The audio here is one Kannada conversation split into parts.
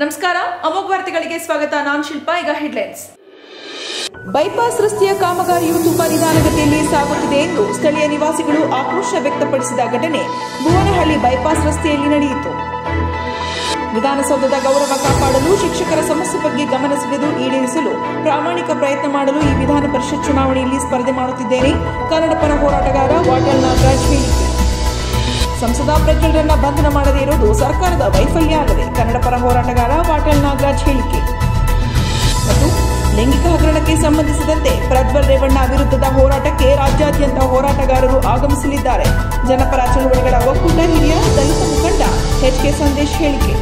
ನಮಸ್ಕಾರ ಅಮೋಘ ವಾರ್ತೆಗಳಿಗೆ ಸ್ವಾಗತ. ನಾನು ಶಿಲ್ಪಾ. ಈಗ ಹೆಡ್ಲೈನ್ಸ್. ಬೈಪಾಸ್ ರಸ್ತೆಯ ಕಾಮಗಾರಿಯು ತುಂಬಾ ನಿಧಾನಗತಿಯಲ್ಲಿ ಸಾಗುತ್ತಿದೆ ಎಂದು ಸ್ಥಳೀಯ ನಿವಾಸಿಗಳು ಆಕ್ರೋಶ ವ್ಯಕ್ತಪಡಿಸಿದ ಘಟನೆ ಭುವನಹಳ್ಳಿ ಬೈಪಾಸ್ ರಸ್ತೆಯಲ್ಲಿ ನಡೆಯಿತು. ವಿಧಾನಸೌಧದ ಗೌರವ ಕಾಪಾಡಲು ಶಿಕ್ಷಕರ ಸಮಸ್ಯೆ ಬಗ್ಗೆ ಗಮನ ಸೆಳೆದು ಈಡೇರಿಸಲು ಪ್ರಾಮಾಣಿಕ ಪ್ರಯತ್ನ ಮಾಡಲು ಈ ವಿಧಾನ ಪರಿಷತ್ ಚುನಾವಣೆಯಲ್ಲಿ ಸ್ಪರ್ಧೆ ಮಾಡುತ್ತಿದ್ದೇನೆ. ಕನ್ನಡ ಪರ ಹೋರಾಟಗಾರ ವಾಟಾಳ್ ನಾಗರಾಜ್ ಹೇಳಿಕೆ. ಸಂಸದ ಪ್ರಜ್ವಲ್ರನ್ನ ಬಂಧನ ಮಾಡದೇ ಇರುವುದು ಸರ್ಕಾರದ ವೈಫಲ್ಯ ಅಲ್ಲದೆ ಕನ್ನಡ ಪರ ಹೋರಾಟಗಾರ ವಾಟಾಳ್ ನಾಗರಾಜ್ ಹೇಳಿಕೆ. ಮತ್ತು ಲೈಂಗಿಕ ಹಗರಣಕ್ಕೆ ಸಂಬಂಧಿಸಿದಂತೆ ಪ್ರಜ್ವಲ್ ರೇವಣ್ಣ ವಿರುದ್ಧದ ಹೋರಾಟಕ್ಕೆ ರಾಜ್ಯಾದ್ಯಂತ ಹೋರಾಟಗಾರರು ಆಗಮಿಸಲಿದ್ದಾರೆ. ಜನಪರ ಚಳವಳಿಗಳ ಒಕ್ಕೂಟ ಹಿರಿಯ ದಲಿತ ಮುಖಂಡ ಎಚ್.ಕೆ. ಸಂದೇಶ್ ಹೇಳಿಕೆ.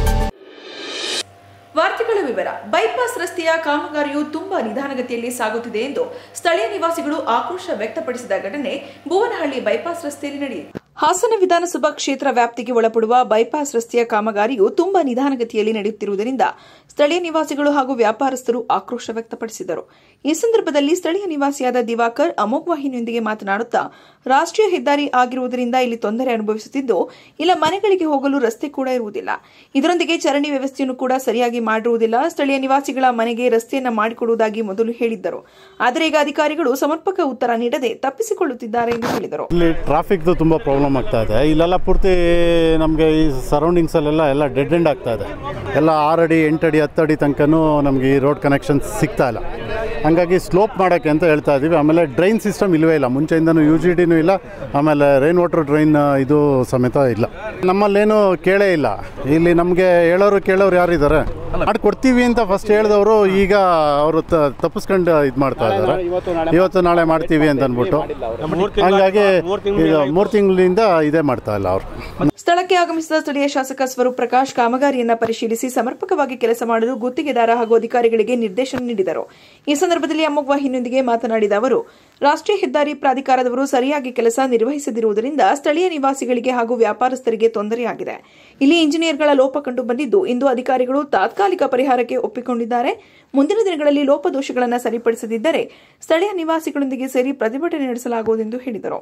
ವಾರ್ತೆಗಳ ವಿವರ. ಬೈಪಾಸ್ ರಸ್ತೆಯ ಕಾಮಗಾರಿಯು ತುಂಬಾ ನಿಧಾನಗತಿಯಲ್ಲಿ ಸಾಗುತ್ತಿದೆ ಎಂದು ಸ್ಥಳೀಯ ನಿವಾಸಿಗಳು ಆಕ್ರೋಶ ವ್ಯಕ್ತಪಡಿಸಿದ ಘಟನೆ ಭುವನಹಳ್ಳಿ ಬೈಪಾಸ್ ರಸ್ತೆಯಲ್ಲಿ ನಡೆಯಿತು. ಹಾಸನ ವಿಧಾನಸಭಾ ಕ್ಷೇತ್ರ ವ್ಯಾಪ್ತಿಗೆ ಒಳಪಡುವ ಬೈಪಾಸ್ ರಸ್ತೆಯ ಕಾಮಗಾರಿಯು ತುಂಬಾ ನಿಧಾನಗತಿಯಲ್ಲಿ ನಡೆಯುತ್ತಿರುವುದರಿಂದ ಸ್ಥಳೀಯ ನಿವಾಸಿಗಳು ಹಾಗೂ ವ್ಯಾಪಾರಸ್ಥರು ಆಕ್ರೋಶ ವ್ಯಕ್ತಪಡಿಸಿದರು. ಈ ಸಂದರ್ಭದಲ್ಲಿ ಸ್ಥಳೀಯ ನಿವಾಸಿಯಾದ ದಿವಾಕರ್ ಅಮೋಘ ವಾಹಿನಿಯೊಂದಿಗೆ ಮಾತನಾಡುತ್ತಾ, ರಾಷ್ಟ್ರೀಯ ಹೆದ್ದಾರಿ ಆಗಿರುವುದರಿಂದ ಇಲ್ಲಿ ತೊಂದರೆ ಅನುಭವಿಸುತ್ತಿದ್ದು, ಇಲ್ಲ ಮನೆಗಳಿಗೆ ಹೋಗಲು ರಸ್ತೆ ಕೂಡ ಇರುವುದಿಲ್ಲ. ಇದರೊಂದಿಗೆ ಚರಂಡಿ ವ್ಯವಸ್ಥೆಯನ್ನು ಕೂಡ ಸರಿಯಾಗಿ ಮಾಡಿರುವುದಿಲ್ಲ. ಸ್ಥಳೀಯ ನಿವಾಸಿಗಳ ಮನೆಗೆ ರಸ್ತೆಯನ್ನು ಮಾಡಿಕೊಡುವುದಾಗಿ ಮೊದಲು ಹೇಳಿದ್ದರು. ಆದರೆ ಈಗ ಅಧಿಕಾರಿಗಳು ಸಮರ್ಪಕ ಉತ್ತರ ನೀಡದೆ ತಪ್ಪಿಸಿಕೊಳ್ಳುತ್ತಿದ್ದಾರೆ ಎಂದು ಹೇಳಿದರು. ಆಗ್ತಾ ಇದೆ. ಇಲ್ಲೆಲ್ಲ ಪೂರ್ತಿ ನಮಗೆ ಈ ಸರೌಂಡಿಂಗ್ಸಲ್ಲೆಲ್ಲ ಎಲ್ಲ ಡೆಡ್ ಎಂಡ್ ಆಗ್ತಾ ಇದೆ. ಎಲ್ಲ 6 ಅಡಿ 8 ಅಡಿ 10 ಅಡಿ ತನಕನೂ ನಮಗೆ ಈ ರೋಡ್ ಕನೆಕ್ಷನ್ ಸಿಗ್ತಾ ಇಲ್ಲ. ಹಾಗಾಗಿ ಸ್ಲೋಪ್ ಮಾಡೋಕ್ಕೆ ಅಂತ ಹೇಳ್ತಾ ಇದ್ದೀವಿ. ಆಮೇಲೆ ಡ್ರೈನ್ ಸಿಸ್ಟಮ್ ಇಲ್ಲವೇ ಇಲ್ಲ, ಮುಂಚೆಯಿಂದನೂ UGDನೂ ಇಲ್ಲ, ಆಮೇಲೆ ರೈನ್ ವಾಟರ್ ಡ್ರೈನ್ ಇದು ಸಮೇತ ಇಲ್ಲ. ನಮ್ಮಲ್ಲೇನು ಕೇಳೇ ಇಲ್ಲ. ಇಲ್ಲಿ ನಮಗೆ ಕೇಳೋರು ಯಾರಿದ್ದಾರೆ, ಮಾಡಿಕೊಡ್ತೀವಿ ಅಂತ ಫಸ್ಟ್ ಹೇಳಿದವರು ಈಗ ಅವರು ತಪ್ಪಿಸ್ಕೊಂಡು ಇದು ಮಾಡ್ತಾ ಇದ್ದಾರೆ. ಇವತ್ತು ನಾಳೆ ಮಾಡ್ತೀವಿ ಅಂತ ಅಂದ್ಬಿಟ್ಟು ಹಾಗಾಗಿ 3 ತಿಂಗಳಿಂದ ಇದೇ ಮಾಡ್ತಾ ಇಲ್ಲ ಅವರು. ಸ್ಥಳಕ್ಕೆ ಆಗಮಿಸಿದ ಸ್ಥಳೀಯ ಶಾಸಕ ಸ್ವರೂಪ್ ಪ್ರಕಾಶ್ ಕಾಮಗಾರಿಯನ್ನು ಪರಿಶೀಲಿಸಿ ಸಮರ್ಪಕವಾಗಿ ಕೆಲಸ ಮಾಡಲು ಗುತ್ತಿಗೆದಾರ ಹಾಗೂ ಅಧಿಕಾರಿಗಳಿಗೆ ನಿರ್ದೇಶನ ನೀಡಿದರು. ಈ ಸಂದರ್ಭದಲ್ಲಿ ಅಮೋಘ ವಾಹಿನಿಯೊಂದಿಗೆ ಮಾತನಾಡಿದ ಅವರು, ರಾಷ್ಟ್ರೀಯ ಹೆದ್ದಾರಿ ಪ್ರಾಧಿಕಾರದವರು ಸರಿಯಾಗಿ ಕೆಲಸ ನಿರ್ವಹಿಸದಿರುವುದರಿಂದ ಸ್ಥಳೀಯ ನಿವಾಸಿಗಳಿಗೆ ಹಾಗೂ ವ್ಯಾಪಾರಸ್ಥರಿಗೆ ತೊಂದರೆಯಾಗಿದೆ. ಇಲ್ಲಿ ಇಂಜಿನಿಯರ್ಗಳ ಲೋಪ ಕಂಡು ಬಂದಿದ್ದು, ಇಂದು ಅಧಿಕಾರಿಗಳು ತಾತ್ಕಾಲಿಕ ಪರಿಹಾರಕ್ಕೆ ಒಪ್ಪಿಕೊಂಡಿದ್ದಾರೆ. ಮುಂದಿನ ದಿನಗಳಲ್ಲಿ ಲೋಪದೋಷಗಳನ್ನು ಸರಿಪಡಿಸದಿದ್ದರೆ ಸ್ಥಳೀಯ ನಿವಾಸಿಗಳೊಂದಿಗೆ ಸೇರಿ ಪ್ರತಿಭಟನೆ ನಡೆಸಲಾಗುವುದು ಎಂದು ಹೇಳಿದರು.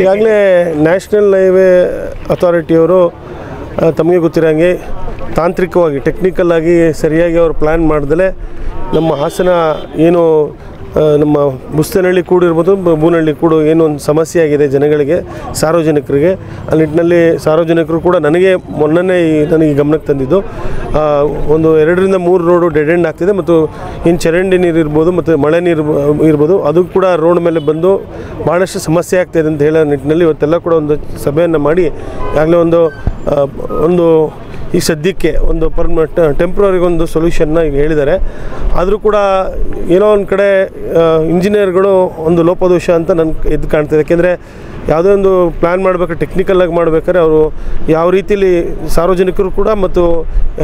ಈಗಾಗಲೇ ನ್ಯಾಷನಲ್ ಹೈವೇ ಅಥಾರಿಟಿಯವರು ತಮಗೆ ಗೊತ್ತಿರೋಂಗೆ ತಾಂತ್ರಿಕವಾಗಿ ಟೆಕ್ನಿಕಲ್ ಆಗಿ ಸರಿಯಾಗಿ ಅವರು ಪ್ಲ್ಯಾನ್ ಮಾಡ್ದಲೇ ನಮ್ಮ ಹಾಸನ ಏನು ನಮ್ಮ ಬುಸ್ತನಹಳ್ಳಿ ಕೂಡು ಇರ್ಬೋದು, ಬೂನಹಳ್ಳಿ ಕೂಡು ಏನು ಒಂದು ಸಮಸ್ಯೆ ಆಗಿದೆ ಜನಗಳಿಗೆ, ಸಾರ್ವಜನಿಕರಿಗೆ. ಆ ನಿಟ್ಟಿನಲ್ಲಿ ಸಾರ್ವಜನಿಕರು ಕೂಡ ನನಗೆ ನನಗೆ ಗಮನಕ್ಕೆ ತಂದಿದ್ದು ಒಂದು 2ರಿಂದ 3 ರೋಡು ಡೆಡ್ ಎಂಡ್ ಆಗ್ತಿದೆ. ಮತ್ತು ಏನು ಚರಂಡಿ ನೀರು ಇರ್ಬೋದು ಮತ್ತು ಮಳೆ ನೀರು ಇರ್ಬೋದು, ಅದು ಕೂಡ ರೋಡ್ ಮೇಲೆ ಬಂದು ಭಾಳಷ್ಟು ಸಮಸ್ಯೆ ಆಗ್ತಾಯಿದೆ ಅಂತ ಹೇಳೋ ನಿಟ್ಟಿನಲ್ಲಿ ಇವತ್ತೆಲ್ಲ ಕೂಡ ಒಂದು ಸಭೆಯನ್ನು ಮಾಡಿ ಈಗಾಗಲೇ ಒಂದು ಈ ಸದ್ಯಕ್ಕೆ ಒಂದು ಟೆಂಪ್ರವರಿಗೆ ಒಂದು ಸೊಲ್ಯೂಷನ್ನ ಈಗ ಹೇಳಿದ್ದಾರೆ. ಆದರೂ ಕೂಡ ಏನೋ ಒಂದು ಕಡೆ ಇಂಜಿನಿಯರ್ಗಳು ಒಂದು ಲೋಪದೋಷ ಅಂತ ನನಗೆ ಎದ್ದು ಕಾಣ್ತಿದೆ. ಯಾಕೆಂದರೆ ಯಾವುದೇ ಒಂದು ಪ್ಲ್ಯಾನ್ ಮಾಡಬೇಕಾದ್ರೆ ಟೆಕ್ನಿಕಲಾಗಿ ಮಾಡಬೇಕಾದ್ರೆ ಅವರು ಯಾವ ರೀತಿಯಲ್ಲಿ ಸಾರ್ವಜನಿಕರು ಕೂಡ ಮತ್ತು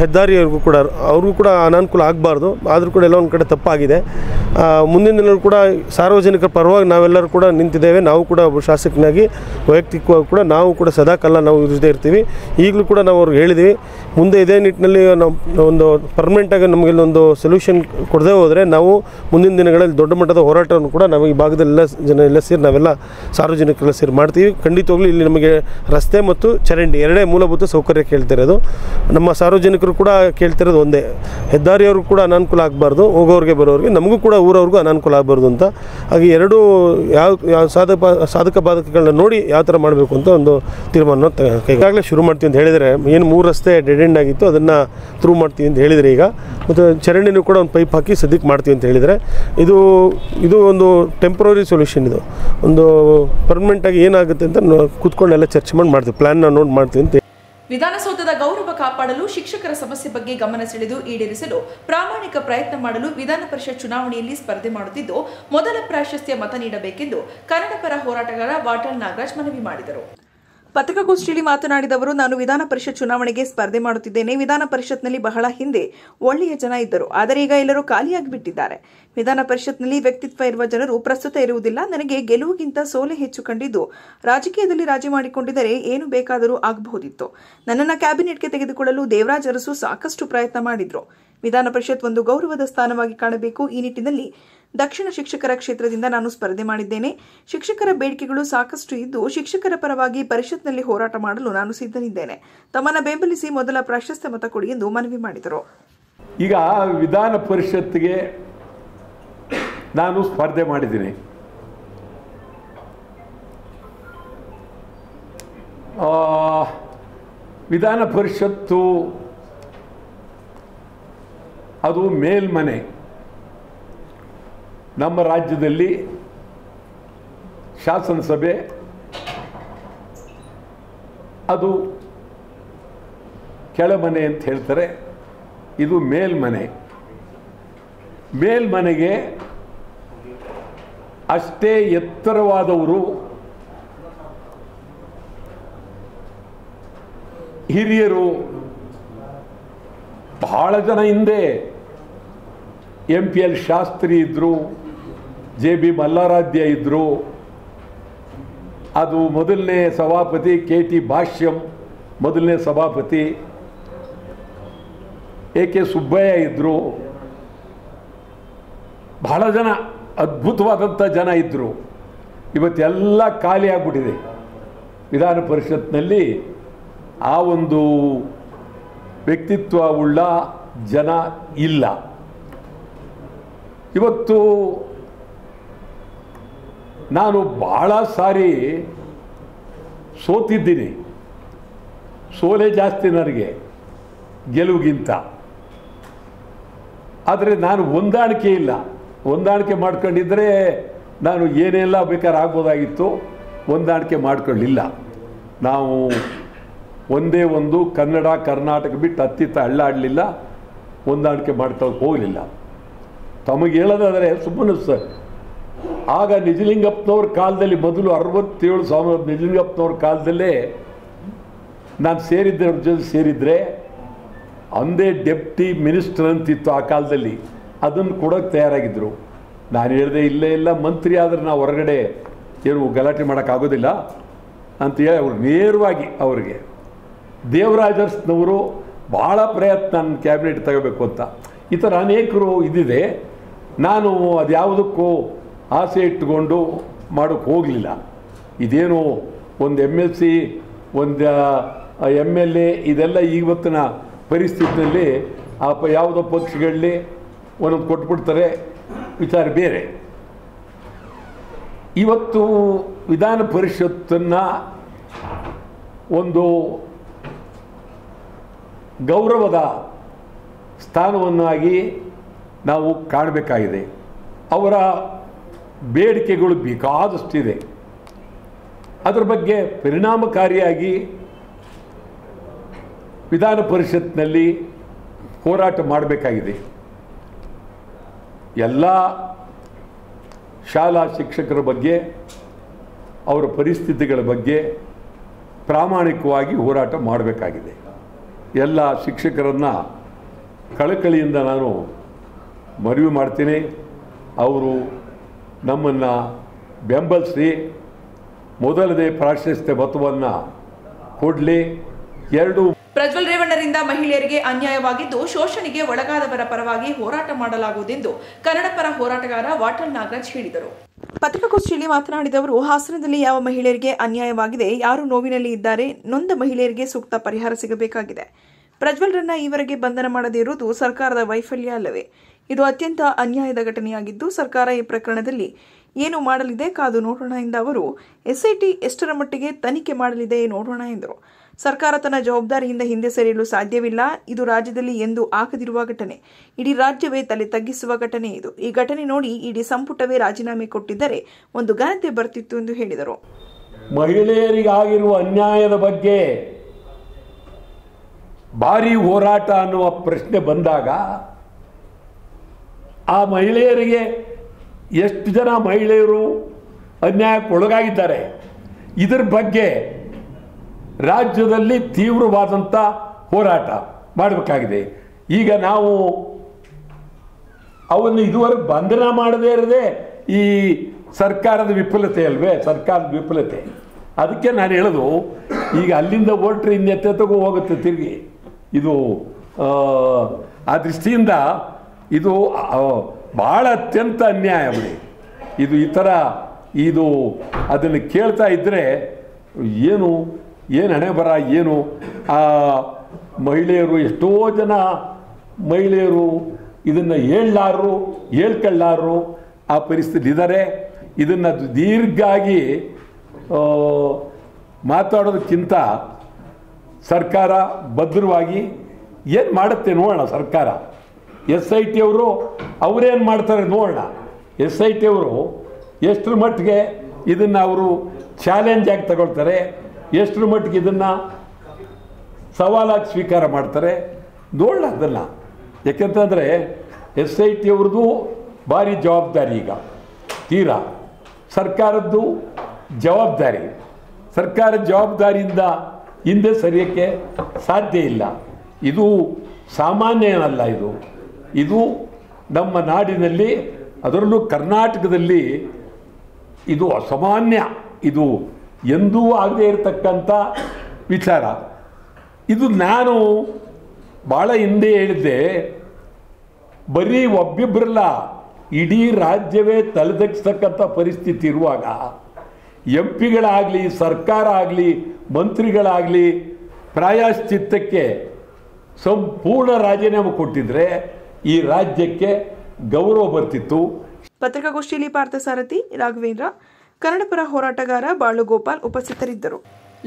ಹೆದ್ದಾರಿಯವ್ರಿಗೂ ಕೂಡ ಅವ್ರಿಗೂ ಕೂಡ ಅನಾನುಕೂಲ ಆಗಬಾರ್ದು. ಆದರೂ ಕೂಡ ಎಲ್ಲ ಒಂದು ಕಡೆ ತಪ್ಪಾಗಿದೆ. ಮುಂದಿನ ದಿನಗಳು ಕೂಡ ಸಾರ್ವಜನಿಕರ ಪರವಾಗಿ ನಾವೆಲ್ಲರೂ ಕೂಡ ನಿಂತಿದ್ದೇವೆ. ನಾವು ಕೂಡ ಒಬ್ಬ ಶಾಸಕನಾಗಿ ವೈಯಕ್ತಿಕವಾಗಿ ಕೂಡ ನಾವು ಕೂಡ ಸದಾಕಾಲ ನಾವು ಇರದೇ ಇರ್ತೀವಿ. ಈಗಲೂ ಕೂಡ ನಾವು ಅವ್ರಿಗೆ ಹೇಳಿದ್ದೀವಿ, ಮುಂದೆ ಇದೇ ನಿಟ್ಟಿನಲ್ಲಿ ನಾವು ಒಂದು ಪರ್ಮನೆಂಟಾಗಿ ನಮಗೆ ಒಂದು ಸೊಲ್ಯೂಷನ್ ಕೊಡದೇ ಹೋದರೆ ನಾವು ಮುಂದಿನ ದಿನಗಳಲ್ಲಿ ದೊಡ್ಡ ಮಟ್ಟದ ಹೋರಾಟವನ್ನು ಕೂಡ ನಾವು ಈ ಭಾಗದಲ್ಲೆಲ್ಲ ಜನ ಎಲ್ಲ ಸೇರಿ ನಾವೆಲ್ಲ ಸಾರ್ವಜನಿಕರೆಲ್ಲ ಸೇರಿ ಮಾಡ್ತೀವಿ. ಖಂಡಿತವಾಗ್ಲೂ ಇಲ್ಲಿ ನಮಗೆ ರಸ್ತೆ ಮತ್ತು ಚರಂಡಿ 2 ಮೂಲಭೂತ ಸೌಕರ್ಯ ಕೇಳ್ತಿರೋದು. ನಮ್ಮ ಸಾರ್ವಜನಿಕರು ಕೂಡ ಕೇಳ್ತಿರೋದು ಒಂದೇ, ಹೆದ್ದಾರಿಯವರು ಕೂಡ ಅನಾನುಕೂಲ ಆಗಬಾರ್ದು, ಹೋಗೋರಿಗೆ ಬರೋರಿಗೆ, ನಮಗೂ ಕೂಡ ಊರವ್ರಿಗೂ ಅನಾನುಕೂಲ ಆಗಬಾರ್ದು ಅಂತ. ಹಾಗೆ ಎರಡೂ ಯಾವ ಸಾಧಕ ಬಾಧಕಗಳನ್ನ ನೋಡಿ ಯಾವ ಥರ ಮಾಡಬೇಕು ಅಂತ ಒಂದು ತೀರ್ಮಾನ ಈಗಾಗಲೇ ಶುರು ಮಾಡ್ತೀವಿ ಅಂತ ಹೇಳಿದರೆ, ಏನು 3 ರಸ್ತೆ ಡೆಡ್ ಎಂಡ್ ಆಗಿತ್ತು ಅದನ್ನು ಥ್ರೂ ಮಾಡ್ತೀವಿ ಅಂತ ಹೇಳಿದರೆ ಈಗ, ಮತ್ತು ಚರಂಡಿನೂ ಕೂಡ ಒಂದು ಪೈಪ್ ಹಾಕಿ ಸದ್ಯಕ್ಕೆ ಮಾಡ್ತೀವಿ ಅಂತ ಹೇಳಿದರೆ, ಇದು ಒಂದು ಟೆಂಪ್ರವರಿ ಸೊಲ್ಯೂಷನ್. ಇದು ಒಂದು ಪರ್ಮನೆಂಟಾಗಿ ಏನಾಗುತ್ತೆ ಅಂತ ಕೂತ್ಕೊಂಡೆಲ್ಲ ಚರ್ಚೆ ಮಾಡ್ತೀವಿ, ಪ್ಲ್ಯಾನ್ನ ನೋಡಿ ಮಾಡ್ತೀವಿ ಅಂತ. ವಿಧಾನಸೌಧದ ಗೌರವ ಕಾಪಾಡಲು ಶಿಕ್ಷಕರ ಸಮಸ್ಯೆ ಬಗ್ಗೆ ಗಮನ ಸೆಳೆದು ಈಡೇರಿಸಲು ಪ್ರಾಮಾಣಿಕ ಪ್ರಯತ್ನ ಮಾಡಲು ವಿಧಾನ ಪರಿಷತ್ ಚುನಾವಣೆಯಲ್ಲಿ ಸ್ಪರ್ಧೆ ಮಾಡುತ್ತಿದ್ದು, ಮೊದಲ ಪ್ರಾಶಸ್ತ್ಯ ಮತ ನೀಡಬೇಕೆಂದು ಕನ್ನಡ ಪರ ಹೋರಾಟಗಾರ ವಾಟಾಳ್ ನಾಗರಾಜ್ ಮನವಿ ಮಾಡಿದರು. ಪತ್ರಿಕಾಗೋಷ್ಠಿಯಲ್ಲಿ ಮಾತನಾಡಿದ ಅವರು, ನಾನು ವಿಧಾನ ಪರಿಷತ್ ಚುನಾವಣೆಗೆ ಸ್ಪರ್ಧೆ ಮಾಡುತ್ತಿದ್ದೇನೆ. ವಿಧಾನ ಪರಿಷತ್ನಲ್ಲಿ ಬಹಳ ಹಿಂದೆ ಒಳ್ಳೆಯ ಜನ ಇದ್ದರು, ಆದರೆ ಈಗ ಎಲ್ಲರೂ ಖಾಲಿಯಾಗಿ ಬಿಟ್ಟಿದ್ದಾರೆ. ವಿಧಾನ ಪರಿಷತ್ನಲ್ಲಿ ವ್ಯಕ್ತಿತ್ವ ಇರುವ ಜನರು ಪ್ರಸ್ತುತ ಇರುವುದಿಲ್ಲ. ನನಗೆ ಗೆಲುವಿಗಿಂತ ಸೋಲೆ ಹೆಚ್ಚು ಕಂಡಿದ್ದು, ರಾಜಕೀಯದಲ್ಲಿ ರಾಜಿ ಮಾಡಿಕೊಂಡಿದ್ದರೆ ಏನು ಬೇಕಾದರೂ ಆಗಬಹುದಿತ್ತು. ನನ್ನನ್ನು ಕ್ಯಾಬಿನೆಟ್ಗೆ ತೆಗೆದುಕೊಳ್ಳಲು ದೇವರಾಜ್ ಅರಸು ಸಾಕಷ್ಟು ಪ್ರಯತ್ನ ಮಾಡಿದ್ರು. ವಿಧಾನ ಪರಿಷತ್ ಒಂದು ಗೌರವದ ಸ್ಥಾನವಾಗಿ ಕಾಣಬೇಕು. ಈ ನಿಟ್ಟಿನಲ್ಲಿ ದಕ್ಷಿಣ ಶಿಕ್ಷಕರ ಕ್ಷೇತ್ರದಿಂದ ನಾನು ಸ್ಪರ್ಧೆ ಮಾಡಿದ್ದೇನೆ. ಶಿಕ್ಷಕರ ಬೇಡಿಕೆಗಳು ಸಾಕಷ್ಟು ಇದ್ದು ಶಿಕ್ಷಕರ ಪರವಾಗಿ ಪರಿಷತ್ನಲ್ಲಿ ಹೋರಾಟ ಮಾಡಲು ನಾನು ಸಿದ್ಧನಿದ್ದೇನೆ. ತಮ್ಮನ್ನು ಬೆಂಬಲಿಸಿ ಮೊದಲ ಪ್ರಾಶಸ್ತ್ಯ ಮತ ಕೊಡಿ ಎಂದು ಮನವಿ ಮಾಡಿದರು. ಈಗ ವಿಧಾನ ಪರಿಷತ್ಗೆ ನಾನು ಸ್ಪರ್ಧೆ ಮಾಡಿದ್ದೀನಿ. ವಿಧಾನ ಪರಿಷತ್ತು ಅದು ಮೇಲ್ಮನೆ. ನಮ್ಮ ರಾಜ್ಯದಲ್ಲಿ ಶಾಸನಸಭೆ ಅದು ಕೆಳಮನೆ ಅಂತ ಹೇಳ್ತಾರೆ, ಇದು ಮೇಲ್ಮನೆ. ಮೇಲ್ಮನೆಗೆ ಅಷ್ಟೇ ಎತ್ತರವಾದವರು ಹಿರಿಯರು ಬಹಳ ಜನ ಹಿಂದೆ MPL ಶಾಸ್ತ್ರಿ ಇದ್ದರು, JB ಮಲ್ಲಾರಾಧ್ಯ ಇದ್ದರು, ಅದು ಮೊದಲನೇ ಸಭಾಪತಿ KT ಭಾಷ್ಯಂ ಮೊದಲನೇ ಸಭಾಪತಿ, AK ಸುಬ್ಬಯ್ಯ ಇದ್ದರು, ಬಹಳ ಜನ ಅದ್ಭುತವಾದಂಥ ಜನ ಇದ್ದರು. ಇವತ್ತೆಲ್ಲ ಖಾಲಿ ಆಗಿಬಿಟ್ಟಿದೆ. ವಿಧಾನ ಪರಿಷತ್ನಲ್ಲಿ ಆ ಒಂದು ವ್ಯಕ್ತಿತ್ವವುಳ್ಳ ಜನ ಇಲ್ಲ. ಇವತ್ತು ನಾನು ಬಹಳ ಸಾರಿ ಸೋತಿದ್ದೀನಿ. ಸೋಲೆ ಜಾಸ್ತಿ ನನಗೆ ಗೆಲುವಿಗಿಂತ. ಆದರೆ ನಾನು ಹೊಂದಾಣಿಕೆ ಇಲ್ಲ. ಹೊಂದಾಣಿಕೆ ಮಾಡ್ಕೊಂಡಿದ್ದರೆ ನಾನು ಏನೆಲ್ಲ ಬೇಕಾದ್ರೆ ಆಗ್ಬೋದಾಗಿತ್ತು. ಹೊಂದಾಣಿಕೆ ಮಾಡ್ಕೊಳ್ಳಿಲ್ಲ. ನಾವು ಒಂದೇ ಒಂದು ಕನ್ನಡ ಕರ್ನಾಟಕ ಬಿಟ್ಟು ಅತ್ತಿತ್ತ ಅಳ್ಳಾಡಲಿಲ್ಲ, ಹೊಂದಾಣಿಕೆ ಮಾಡ್ಕೊಳ್ಳೋಕೆ ಹೋಗಲಿಲ್ಲ. ತಮಗೆ ಹೇಳೋದಾದರೆ ಸುಮ್ಮನೆ ಸರ್, ಆಗ ನಿಜಲಿಂಗಪ್ಪನವ್ರ ಕಾಲದಲ್ಲಿ ಮೊದಲು 67 ನಿಜಲಿಂಗಪ್ಪನವ್ರ ಕಾಲದಲ್ಲೇ ನಾನು ಸೇರಿದ್ದೆ. ಅವ್ರ ಜೊತೆ ಸೇರಿದರೆ ಅಂದೇ ಡೆಪ್ಟಿ ಮಿನಿಸ್ಟರ್ ಅಂತಿತ್ತು ಆ ಕಾಲದಲ್ಲಿ, ಅದನ್ನು ಕೊಡೋಕ್ಕೆ ತಯಾರಾಗಿದ್ದರು. ನಾನು ಹೇಳಿದೆ ಇಲ್ಲ ಮಂತ್ರಿ ಆದರೆ ನಾವು ಹೊರಗಡೆ ಏನು ಗಲಾಟೆ ಮಾಡೋಕ್ಕಾಗೋದಿಲ್ಲ ಅಂತೇಳಿ ಅವ್ರು ನೇರವಾಗಿ ಅವ್ರಿಗೆ ದೇವರಾಜರ್ಸ್ನವರು ಭಾಳ ಪ್ರಯತ್ನ ನನ್ನ ಕ್ಯಾಬಿನೆಟ್ ತಗೋಬೇಕು ಅಂತ. ಈ ಥರ ಅನೇಕರು ಇದ್ದಿದೆ. ನಾನು ಅದು ಯಾವುದಕ್ಕೂ ಆಸೆ ಇಟ್ಟುಕೊಂಡು ಮಾಡೋಕ್ಕೆ ಹೋಗಲಿಲ್ಲ. ಇದೇನು ಒಂದು MLC ಒಂದು MLA ಇದೆಲ್ಲ ಇವತ್ತಿನ ಪರಿಸ್ಥಿತಿಯಲ್ಲಿ ಯಾವುದೋ ಪಕ್ಷಗಳಲ್ಲಿ ಒಂದೊಂದು ಕೊಟ್ಬಿಡ್ತಾರೆ, ವಿಚಾರ ಬೇರೆ. ಇವತ್ತು ವಿಧಾನ ಪರಿಷತ್ತನ್ನು ಒಂದು ಗೌರವದ ಸ್ಥಾನವನ್ನಾಗಿ ನಾವು ಕಾಣಬೇಕಾಗಿದೆ. ಅವರ ಬೇಡಿಕೆಗಳು ಬೇಕಾದಷ್ಟಿದೆ. ಅದರ ಬಗ್ಗೆ ಪರಿಣಾಮಕಾರಿಯಾಗಿ ವಿಧಾನ ಪರಿಷತ್ನಲ್ಲಿ ಹೋರಾಟ ಮಾಡಬೇಕಾಗಿದೆ. ಎಲ್ಲ ಶಾಲಾ ಶಿಕ್ಷಕರ ಬಗ್ಗೆ, ಅವರ ಪರಿಸ್ಥಿತಿಗಳ ಬಗ್ಗೆ ಪ್ರಾಮಾಣಿಕವಾಗಿ ಹೋರಾಟ ಮಾಡಬೇಕಾಗಿದೆ. ಎಲ್ಲ ಶಿಕ್ಷಕರನ್ನು ಕಳಕಳಿಯಿಂದ ನಾನು ಮನವಿ ಮಾಡ್ತೀನಿ. ಅವರು ನಮ್ಮನ್ನು ಬೆಂಬಲಿಸಿ ಮೊದಲನೇ ಪ್ರಾಶಸ್ತ್ಯ ಮತವನ್ನು ಕೊಡಲಿ. ಪ್ರಜ್ವಲ್ ರೇವಣ್ಣರಿಂದ ಮಹಿಳೆಯರಿಗೆ ಅನ್ಯಾಯವಾಗಿದ್ದು ಶೋಷಣೆಗೆ ಒಳಗಾದವರ ಪರವಾಗಿ ಹೋರಾಟ ಮಾಡಲಾಗುವುದೆಂದು ಕನ್ನಡಪರ ಹೋರಾಟಗಾರ ವಾಟಲ್ ನಾಗರಾಜ್ ಹೇಳಿದರು. ಪತ್ರಿಕಾಗೋಷ್ಠಿಯಲ್ಲಿ ಮಾತನಾಡಿದವರು, ಹಾಸನದಲ್ಲಿ ಯಾವ ಮಹಿಳೆಯರಿಗೆ ಅನ್ಯಾಯವಾಗಿದೆ, ಯಾರು ನೋವಿನಲ್ಲಿ ಇದ್ದಾರೆ, ನೊಂದ ಮಹಿಳೆಯರಿಗೆ ಸೂಕ್ತ ಪರಿಹಾರ ಸಿಗಬೇಕಾಗಿದೆ. ಪ್ರಜ್ವಲ್ರನ್ನ ಈವರೆಗೆ ಬಂಧನ ಮಾಡದೇ ಇರುವುದು ಸರ್ಕಾರದ ವೈಫಲ್ಯ ಅಲ್ಲವೇ? ಇದು ಅತ್ಯಂತ ಅನ್ಯಾಯದ ಘಟನೆಯಾಗಿದ್ದು ಸರ್ಕಾರ ಈ ಪ್ರಕರಣದಲ್ಲಿ ಏನು ಮಾಡಲಿದೆ ಕಾದು ನೋಡೋಣ ಎಂದ ಅವರು, SIT ಎಷ್ಟರ ಮಟ್ಟಿಗೆ ತನಿಖೆ ಮಾಡಲಿದೆ ನೋಡೋಣ ಎಂದರು. ಸರ್ಕಾರ ತನ್ನ ಜವಾಬ್ದಾರಿಯಿಂದ ಹಿಂದೆ ಸರಿಯಲು ಸಾಧ್ಯವಿಲ್ಲ. ಇದು ರಾಜ್ಯದಲ್ಲಿ ಎಂದೂ ಆಗದಿರುವ ಘಟನೆ. ಇಡೀ ರಾಜ್ಯವೇ ತಲೆ ತಗ್ಗಿಸುವ ಘಟನೆ ಇದು. ಈ ಘಟನೆ ನೋಡಿ ಇಡೀ ಸಂಪುಟವೇ ರಾಜೀನಾಮೆ ಕೊಟ್ಟಿದ್ದರೆ ಒಂದು ಘನತೆ ಬರ್ತಿತ್ತು ಎಂದು ಹೇಳಿದರು. ಮಹಿಳೆಯರಿಗಾಗಿರುವ ಅನ್ಯಾಯದ ಬಗ್ಗೆ ಭಾರಿ ಹೋರಾಟ ಅನ್ನುವ ಪ್ರಶ್ನೆ ಬಂದಾಗ ಆ ಮಹಿಳೆಯರಿಗೆ ಎಷ್ಟು ಜನ ಮಹಿಳೆಯರು ಅನ್ಯಾಯಕ್ಕೊಳಗಾಗಿದ್ದಾರೆ, ಇದರ ಬಗ್ಗೆ ರಾಜ್ಯದಲ್ಲಿ ತೀವ್ರವಾದಂಥ ಹೋರಾಟ ಮಾಡಬೇಕಾಗಿದೆ. ಈಗ ನಾವು ಅವನ್ನು ಇದುವರೆಗೆ ಬಂಧನ ಮಾಡದೇ ಇರದೆ ಈ ಸರ್ಕಾರದ ವಿಫಲತೆ ಅಲ್ವೇ, ಸರ್ಕಾರದ ವಿಫಲತೆ. ಅದಕ್ಕೆ ನಾನು ಹೇಳೋದು, ಈಗ ಅಲ್ಲಿಂದ ಹೊರಟ್ರೆ ಇನ್ನೆತ್ತಗೂ ಹೋಗುತ್ತೆ ತಿರುಗಿ. ಇದು ಆ ದೃಷ್ಟಿಯಿಂದ ಇದು ಭಾಳ ಅತ್ಯಂತ ಅನ್ಯಾಯ ಬಿಡಿ ಇದು. ಈ ಥರ ಇದು ಅದನ್ನು ಕೇಳ್ತಾ ಇದ್ದರೆ ಏನು ಹಣೆ ಬರ ಏನು. ಆ ಮಹಿಳೆಯರು ಎಷ್ಟೋ ಜನ ಮಹಿಳೆಯರು ಇದನ್ನು ಹೇಳ್ಕೊಳ್ಳಾರು ಆ ಪರಿಸ್ಥಿತಿ ಇದ್ದಾರೆ. ಇದನ್ನು ದೀರ್ಘಾಗಿ ಮಾತಾಡೋದಕ್ಕಿಂತ ಸರ್ಕಾರ ಭದ್ರವಾಗಿ ಏನು ಮಾಡುತ್ತೆ ನೋಡೋಣ. ಸರ್ಕಾರ SIT ಅವರು ಅವರೇನು ಮಾಡ್ತಾರೆ ನೋಡೋಣ. SIT ಅವರು ಎಷ್ಟರ ಮಟ್ಟಿಗೆ ಇದನ್ನು ಅವರು ಚಾಲೆಂಜ್ ಆಗಿ ತಗೊಳ್ತಾರೆ, ಎಷ್ಟರ ಮಟ್ಟಿಗೆ ಇದನ್ನು ಸವಾಲಾಗಿ ಸ್ವೀಕಾರ ಮಾಡ್ತಾರೆ ನೋಡೋಣ ಅದನ್ನು. ಯಾಕೆಂತಂದರೆ SIT ಅವ್ರದ್ದು ಭಾರಿ ಜವಾಬ್ದಾರಿ ಈಗ ತೀರಾ ಸರ್ಕಾರದ್ದು ಜವಾಬ್ದಾರಿ. ಸರ್ಕಾರದ ಜವಾಬ್ದಾರಿಯಿಂದ ಹಿಂದೆ ಸರಿಯೋಕ್ಕೆ ಸಾಧ್ಯ ಇಲ್ಲ. ಇದು ಸಾಮಾನ್ಯ ಏನಲ್ಲ. ಇದು ನಮ್ಮ ನಾಡಿನಲ್ಲಿ ಅದರಲ್ಲೂ ಕರ್ನಾಟಕದಲ್ಲಿ ಇದು ಅಸಾಮಾನ್ಯ. ಇದು ಎಂದೂ ಆಗದೇ ಇರತಕ್ಕಂಥ ವಿಚಾರ. ಇದು ನಾನು ಭಾಳ ಹಿಂದೆ ಹೇಳಿದ್ದೆ, ಬರೀ ಒಬ್ಬಿಬ್ಬರಲ್ಲ ಇಡೀ ರಾಜ್ಯವೇ ತಲೆದಗ್ಸ್ತಕ್ಕಂಥ ಪರಿಸ್ಥಿತಿ ಇರುವಾಗ MP ಗಳಾಗಲಿ ಸರ್ಕಾರ ಆಗಲಿ ಮಂತ್ರಿಗಳಾಗಲಿ ಪ್ರಾಯಶ್ಚಿತ್ತಕ್ಕೆ ಸಂಪೂರ್ಣ ರಾಜೀನಾಮೆ ಕೊಟ್ಟಿದ್ರೆ ಈ ರಾಜ್ಯಕ್ಕೆ ಗೌರವ ಬರ್ತಿತ್ತು. ಪತ್ರಿಕಾಗೋಷ್ಠಿಯಲ್ಲಿ ಪಾರ್ಥಸಾರಥಿ, ರಾಘವೇಂದ್ರ, ಕನ್ನಡಪರ ಹೋರಾಟಗಾರ ಬಾಳುಗೋಪಾಲ್ ಉಪಸ್ಥಿತರಿದ್ದರು.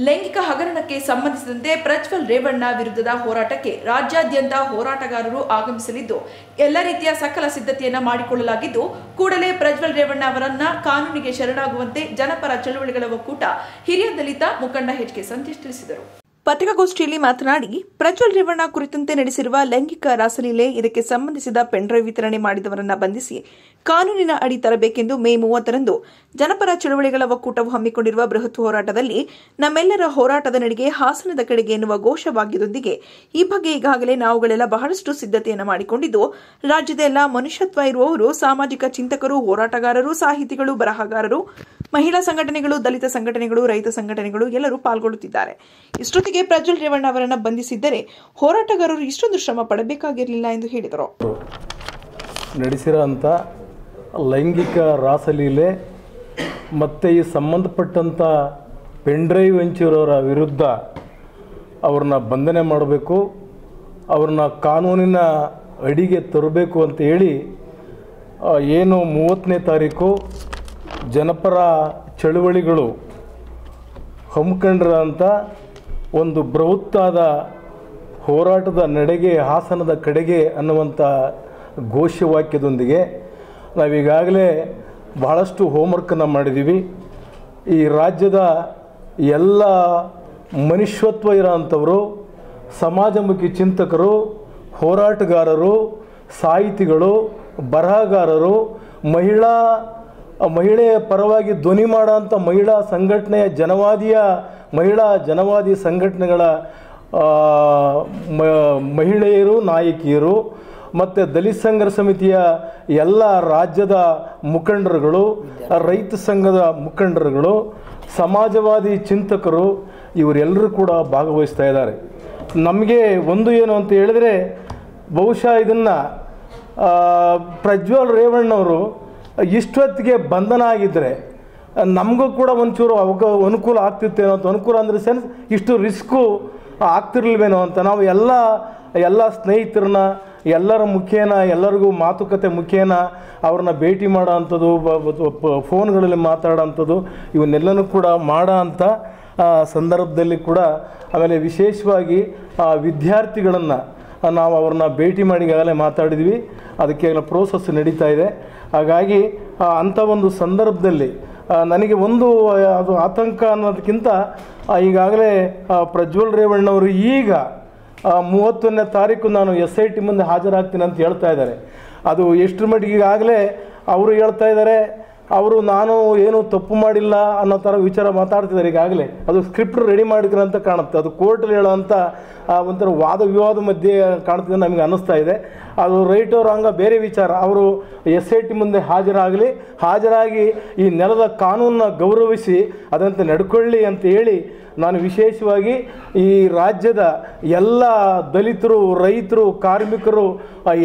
ಲೈಂಗಿಕ ಹಗರಣಕ್ಕೆ ಸಂಬಂಧಿಸಿದಂತೆ ಪ್ರಜ್ವಲ್ ರೇವಣ್ಣ ವಿರುದ್ಧದ ಹೋರಾಟಕ್ಕೆ ರಾಜ್ಯಾದ್ಯಂತ ಹೋರಾಟಗಾರರು ಆಗಮಿಸಲಿದ್ದು ಎಲ್ಲ ರೀತಿಯ ಸಕಲ ಸಿದ್ಧತೆಯನ್ನ ಮಾಡಿಕೊಳ್ಳಲಾಗಿದ್ದು ಕೂಡಲೇ ಪ್ರಜ್ವಲ್ ರೇವಣ್ಣ ಅವರನ್ನ ಕಾನೂನಿಗೆ ಶರಣಾಗುವಂತೆ ಜನಪರ ಚಳುವಳಿಗಳ ಒಕ್ಕೂಟ ಹಿರಿಯ ದಲಿತ ಮುಖಂಡ HK ಸಂತೇಶ್ ತಿಳಿಸಿದರು. ಪತ್ರಿಕಾಗೋಷ್ಠಿಯಲ್ಲಿ ಮಾತನಾಡಿ, ಪ್ರಜ್ವಲ್ ರೇವಣ್ಣ ಕುರಿತಂತೆ ನಡೆಸಿರುವ ಲೈಂಗಿಕ ರಾಸಲೀಲೆ, ಇದಕ್ಕೆ ಸಂಬಂಧಿಸಿದ ಪೆನ್ಡ್ರೈವ್ ವಿತರಣೆ ಮಾಡಿದವರನ್ನ ಬಂಧಿಸಿ ಕಾನೂನಿನ ಅಡಿ ತರಬೇಕೆಂದು ಮೇ 30ರಂದು ಜನಪರ ಚಳವಳಿಗಳ ಒಕ್ಕೂಟವು ಹಮ್ಮಿಕೊಂಡಿರುವ ಬೃಹತ್ ಹೋರಾಟದಲ್ಲಿ ನಮ್ಮೆಲ್ಲರ ಹೋರಾಟದ ನಡೆಗೆ ಹಾಸನದ ಕಡೆಗೆ ಎನ್ನುವ ಘೋಷವಾಕ್ಯದೊಂದಿಗೆ ಈ ಬಗ್ಗೆ ಈಗಾಗಲೇ ನಾವುಗಳೆಲ್ಲ ಬಹಳಷ್ಟು ಸಿದ್ಧತೆಯನ್ನು ಮಾಡಿಕೊಂಡಿದ್ದು, ರಾಜ್ಯದ ಎಲ್ಲ ಮನುಷ್ಯತ್ವ ಇರುವವರು, ಸಾಮಾಜಿಕ ಚಿಂತಕರು, ಹೋರಾಟಗಾರರು, ಸಾಹಿತಿಗಳು, ಬರಹಗಾರರು, ಮಹಿಳಾ ಸಂಘಟನೆಗಳು, ದಲಿತ ಸಂಘಟನೆಗಳು, ರೈತ ಸಂಘಟನೆಗಳು ಎಲ್ಲರೂ ಪಾಲ್ಗೊಳ್ಳುತ್ತಿದ್ದಾರೆ. ಇಷ್ಟೊತ್ತಿಗೆ ಪ್ರಜ್ವಲ್ ರೇವಣ್ಣ ಅವರನ್ನ ಬಂಧಿಸಿದ್ದರೆ ಹೋರಾಟಗಾರರು ಇಷ್ಟೊಂದು ಶ್ರಮ ಪಡಬೇಕಾಗಿರಲಿಲ್ಲ ಎಂದು ಹೇಳಿದರು. ನಡೆಸಿರೋಂಥ ಲೈಂಗಿಕ ರಾಸಲೀಲೆ ಮತ್ತು ಈ ಸಂಬಂಧಪಟ್ಟಂಥ ಪೆನ್ಡ್ರೈವ್ ಹಂಚಿರೋರ ವಿರುದ್ಧ ಅವ್ರನ್ನ ಬಂಧನೆ ಮಾಡಬೇಕು, ಅವ್ರನ್ನ ಕಾನೂನಿನ ಅಡಿಗೆ ತರಬೇಕು ಅಂತ ಹೇಳಿ ಏನು 30ನೇ ತಾರೀಕು ಜನಪರ ಚಳುವಳಿಗಳು ಹಮ್ಮಿಕೊಂಡಿರೋಂಥ ಒಂದು ಬೃಹತ್ತಾದ ಹೋರಾಟದ ನಡೆಗೆ ಹಾಸನದ ಕಡೆಗೆ ಅನ್ನುವಂಥ ಘೋಷವಾಕ್ಯದೊಂದಿಗೆ ನಾವೀಗಾಗಲೇ ಬಹಳಷ್ಟು ಹೋಮ್ವರ್ಕನ್ನು ಮಾಡಿದ್ದೀವಿ. ಈ ರಾಜ್ಯದ ಎಲ್ಲ ಮನುಷ್ಯತ್ವ ಇರೋಂಥವರು, ಸಮಾಜಮುಖಿ ಚಿಂತಕರು, ಹೋರಾಟಗಾರರು, ಸಾಹಿತಿಗಳು, ಬರಹಗಾರರು, ಮಹಿಳೆಯ ಪರವಾಗಿ ಧ್ವನಿ ಮಾಡೋಂಥ ಮಹಿಳಾ ಸಂಘಟನೆಯ ಜನವಾದಿ ಸಂಘಟನೆಗಳ ಮಹಿಳೆಯರು, ನಾಯಕಿಯರು ಮತ್ತು ದಲಿತ ಸಂಘರ್ಷ ಸಮಿತಿಯ ಎಲ್ಲ ರಾಜ್ಯದ ಮುಖಂಡರುಗಳು, ರೈತ ಸಂಘದ ಮುಖಂಡರುಗಳು, ಸಮಾಜವಾದಿ ಚಿಂತಕರು ಇವರೆಲ್ಲರೂ ಕೂಡ ಭಾಗವಹಿಸ್ತಾ ಇದ್ದಾರೆ. ನಮಗೆ ಒಂದು ಏನು ಅಂತ ಹೇಳಿದ್ರೆ, ಬಹುಶಃ ಇದನ್ನು ಪ್ರಜ್ವಲ್ ರೇವಣ್ಣವರು ಇಷ್ಟೊತ್ತಿಗೆ ಬಂಧನ ಆಗಿದ್ದರೆ ನಮಗೂ ಕೂಡ ಒಂಚೂರು ಅನುಕೂಲ ಆಗ್ತಿತ್ತೇನೋ ಅಂತ. ಅನುಕೂಲ ಅಂದರೆ ಸೆನ್ಸ್ ಇಷ್ಟು ರಿಸ್ಕು ಆಗ್ತಿರ್ಲಿಲ್ವೇನೋ ಅಂತ ನಾವು ಎಲ್ಲ ಸ್ನೇಹಿತರನ್ನ ಎಲ್ಲರ ಮುಖೇನ, ಎಲ್ಲರಿಗೂ ಮಾತುಕತೆ ಮುಖೇನ ಅವ್ರನ್ನ ಭೇಟಿ ಮಾಡೋ ಅಂಥದ್ದು, ಫೋನ್ಗಳಲ್ಲಿ ಮಾತಾಡೋ ಅಂಥದ್ದು, ಇವನ್ನೆಲ್ಲನೂ ಕೂಡ ಮಾಡೋ ಅಂಥ ಸಂದರ್ಭದಲ್ಲಿ ಕೂಡ ಆಮೇಲೆ ವಿಶೇಷವಾಗಿ ವಿದ್ಯಾರ್ಥಿಗಳನ್ನು ನಾವು ಅವ್ರನ್ನ ಭೇಟಿ ಮಾಡಿ ಈಗಾಗಲೇ ಮಾತಾಡಿದ್ವಿ. ಅದಕ್ಕೆ ಪ್ರೋಸೆಸ್ ನಡೀತಾ ಇದೆ. ಹಾಗಾಗಿ ಅಂಥ ಒಂದು ಸಂದರ್ಭದಲ್ಲಿ ನನಗೆ ಒಂದು ಅದು ಆತಂಕ ಅನ್ನೋದಕ್ಕಿಂತ ಈಗಾಗಲೇ ಪ್ರಜ್ವಲ್ ರೇವಣ್ಣವರು ಈಗ 30ನೇ ತಾರೀಕು ನಾನು SIT ಮುಂದೆ ಹಾಜರಾಗ್ತೀನಿ ಅಂತ ಹೇಳ್ತಾ ಇದ್ದಾರೆ. ಅದು ಎಷ್ಟರ ಮಟ್ಟಿಗೆ ಈಗಾಗಲೇ ಅವರು ಹೇಳ್ತಾ ಇದ್ದಾರೆ, ನಾನು ಏನು ತಪ್ಪು ಮಾಡಿಲ್ಲ ಅನ್ನೋ ಥರ ವಿಚಾರ ಮಾತಾಡ್ತಿದ್ದಾರೆ. ಈಗಾಗಲೇ ಅದು ಸ್ಕ್ರಿಪ್ಟ್ ರೆಡಿ ಮಾಡಿದ್ರು ಅಂತ ಕಾಣುತ್ತೆ. ಅದು ಕೋರ್ಟಲ್ಲಿ ಹೇಳೋಂಥ ಒಂಥರ ವಾದ ವಿವಾದ ಮಧ್ಯೆ ಕಾಣ್ತಿದೆ ನಮಗೆ ಅನ್ನಿಸ್ತಾ ಇದೆ. ಅದು ರೈಟ್ ಅವ್ರ ಹಂಗೆ ಬೇರೆ ವಿಚಾರ. ಅವರು SIT ಮುಂದೆ ಹಾಜರಾಗಿ ಈ ನೆಲದ ಕಾನೂನನ್ನ ಗೌರವಿಸಿ ಅದಂತೆ ನಡ್ಕೊಳ್ಳಿ ಅಂತ ಹೇಳಿ ನಾನು ವಿಶೇಷವಾಗಿ ಈ ರಾಜ್ಯದ ಎಲ್ಲ ದಲಿತರು, ರೈತರು, ಕಾರ್ಮಿಕರು,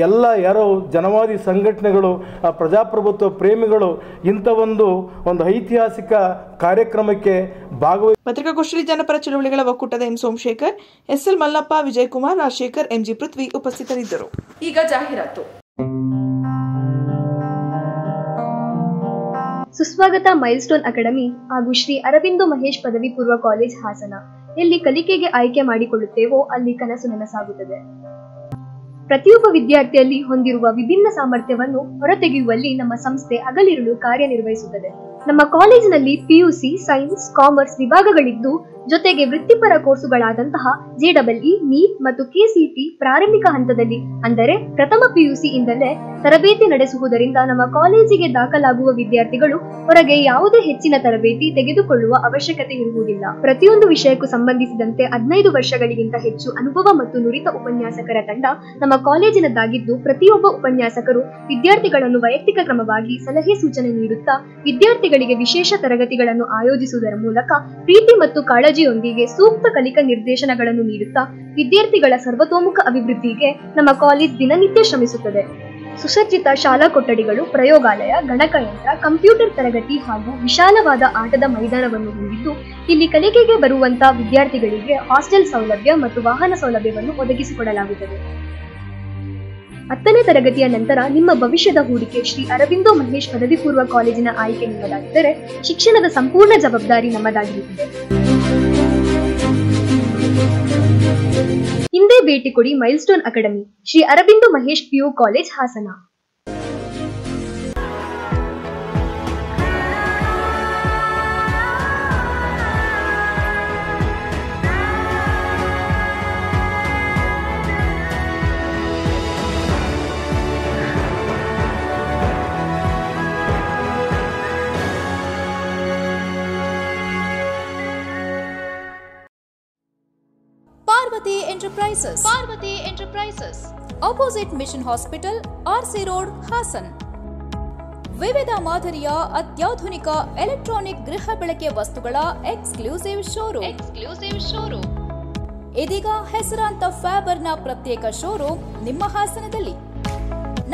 ಎಲ್ಲ ಯಾರೋ ಜನವಾದಿ ಸಂಘಟನೆಗಳು, ಪ್ರಜಾಪ್ರಭುತ್ವ ಪ್ರೇಮಿಗಳು ಇಂಥ ಒಂದು ಐತಿಹಾಸಿಕ ಕಾರ್ಯಕ್ರಮಕ್ಕೆ ಪತ್ರಿಕಾಗೋಷ್ಠಿಯಲ್ಲಿ ಜನಪರ ಚಳವಳಿಗಳ ಒಕ್ಕೂಟದ M Somashekar, SL Mallappa, Vijayakumar, Rajashekar, MG Prithvi ಉಪಸ್ಥಿತರಿದ್ದರು. ಈಗ ಜಾಹೀರಾತು. ಸುಸ್ವಾಗತ ಮೈಲ್ಸ್ಟೋನ್ ಅಕಾಡೆಮಿ ಹಾಗೂ ಶ್ರೀ ಅರವಿಂದೋ ಮಹೇಶ್ ಪದವಿ ಪೂರ್ವ ಕಾಲೇಜ್ ಹಾಸನ. ಎಲ್ಲಿ ಕಲಿಕೆಗೆ ಆಯ್ಕೆ ಮಾಡಿಕೊಳ್ಳುತ್ತೇವೋ ಅಲ್ಲಿ ಕನಸು ನನಸಾಗುತ್ತದೆ. ಪ್ರತಿಯೊಬ್ಬ ವಿದ್ಯಾರ್ಥಿಯಲ್ಲಿ ಹೊಂದಿರುವ ವಿಭಿನ್ನ ಸಾಮರ್ಥ್ಯವನ್ನು ಹೊರತೆಗೆಯುವಲ್ಲಿ ನಮ್ಮ ಸಂಸ್ಥೆ ಹಗಲಿರುಳು ಕಾರ್ಯನಿರ್ವಹಿಸುತ್ತದೆ. ನಮ್ಮ ಕಾಲೇಜಿನಲ್ಲಿ PUC, ಸೈನ್ಸ್, ಕಾಮರ್ಸ್ ವಿಭಾಗಗಳಿದ್ದು ಜೊತೆಗೆ ವೃತ್ತಿಪರ ಕೋರ್ಸುಗಳಾದಂತಹ JEE, NEET ಮತ್ತು KCET ಪ್ರಾರಂಭಿಕ ಹಂತದಲ್ಲಿ ಅಂದರೆ ಪ್ರಥಮ PUC ಇಂದಲೇ ತರಬೇತಿ ನಡೆಸುವುದರಿಂದ ನಮ್ಮ ಕಾಲೇಜಿಗೆ ದಾಖಲಾಗುವ ವಿದ್ಯಾರ್ಥಿಗಳು ಹೊರಗೆ ಯಾವುದೇ ಹೆಚ್ಚಿನ ತರಬೇತಿ ತೆಗೆದುಕೊಳ್ಳುವ ಅವಶ್ಯಕತೆ ಇರುವುದಿಲ್ಲ. ಪ್ರತಿಯೊಂದು ವಿಷಯಕ್ಕೂ ಸಂಬಂಧಿಸಿದಂತೆ 15 ವರ್ಷಗಳಿಗಿಂತ ಹೆಚ್ಚು ಅನುಭವ ಮತ್ತು ನುರಿತ ಉಪನ್ಯಾಸಕರ ತಂಡ ನಮ್ಮ ಕಾಲೇಜಿನದ್ದಾಗಿದ್ದು ಪ್ರತಿಯೊಬ್ಬ ಉಪನ್ಯಾಸಕರು ವಿದ್ಯಾರ್ಥಿಗಳನ್ನು ವೈಯಕ್ತಿಕ ಕ್ರಮವಾಗಿ ಸಲಹೆ ಸೂಚನೆ ನೀಡುತ್ತಾ ವಿದ್ಯಾರ್ಥಿಗಳಿಗೆ ವಿಶೇಷ ತರಗತಿಗಳನ್ನು ಆಯೋಜಿಸುವುದರ ಮೂಲಕ ಪ್ರೀತಿ ಮತ್ತು ಕಾಳಜಿಯೊಂದಿಗೆ ಸೂಕ್ತ ಕಲಿಕಾ ನಿರ್ದೇಶನಗಳನ್ನು ನೀಡುತ್ತಾ ವಿದ್ಯಾರ್ಥಿಗಳ ಸರ್ವತೋಮುಖ ಅಭಿವೃದ್ಧಿಗೆ ನಮ್ಮ ಕಾಲೇಜ್ ದಿನನಿತ್ಯ ಶ್ರಮಿಸುತ್ತದೆ. ಸುಸಜ್ಜಿತ ಶಾಲಾ ಕೊಠಡಿಗಳು, ಪ್ರಯೋಗಾಲಯ, ಗಣಕಯಂತ್ರ, ಕಂಪ್ಯೂಟರ್ ತರಗತಿ ಹಾಗೂ ವಿಶಾಲವಾದ ಆಟದ ಮೈದಾನವನ್ನು ಹೊಂದಿದ್ದು ಇಲ್ಲಿ ಕಲಿಕೆಗೆ ಬರುವಂತಹ ವಿದ್ಯಾರ್ಥಿಗಳಿಗೆ ಹಾಸ್ಟೆಲ್ ಸೌಲಭ್ಯ ಮತ್ತು ವಾಹನ ಸೌಲಭ್ಯವನ್ನು ಒದಗಿಸಿಕೊಡಲಾಗುತ್ತದೆ. 10ನೇ ತರಗತಿಯ ನಂತರ ನಿಮ್ಮ ಭವಿಷ್ಯದ ಹೂಡಿಕೆ ಶ್ರೀ ಅರವಿಂದೋ ಮಹೇಶ್ ಪದವಿ ಪೂರ್ವ ಕಾಲೇಜಿನ ಆಯ್ಕೆ ನಿಮ್ಮದಾಗಿದ್ದರೆ ಶಿಕ್ಷಣದ ಸಂಪೂರ್ಣ ಜವಾಬ್ದಾರಿ ನಮ್ಮದಾಗಿರುತ್ತದೆ. ಹಿಂದೆ ಭೇಟಿ ಕೊಡಿ milestone academy, Shri Aurobindo Mahesh PU college Hassan. Parvati Enterprises opposite Mission Hospital, RC Road, Hassan. ವಿವಿಧ ಮಾದರಿಯ ಅತ್ಯಾಧುನಿಕ ಎಲೆಕ್ಟ್ರಾನಿಕ್ ಗೃಹ ಬಳಕೆ ವಸ್ತುಗಳ ಎಕ್ಸ್ಕ್ಲೂಸಿವ್ ಶೋರೂಮ್. ಇದೀಗ ಹೆಸರಾಂತ ಫ್ಯಾಬರ್ನ ಪ್ರತ್ಯೇಕ ಶೋರೂಮ್ ನಿಮ್ಮ ಹಾಸನದಲ್ಲಿ.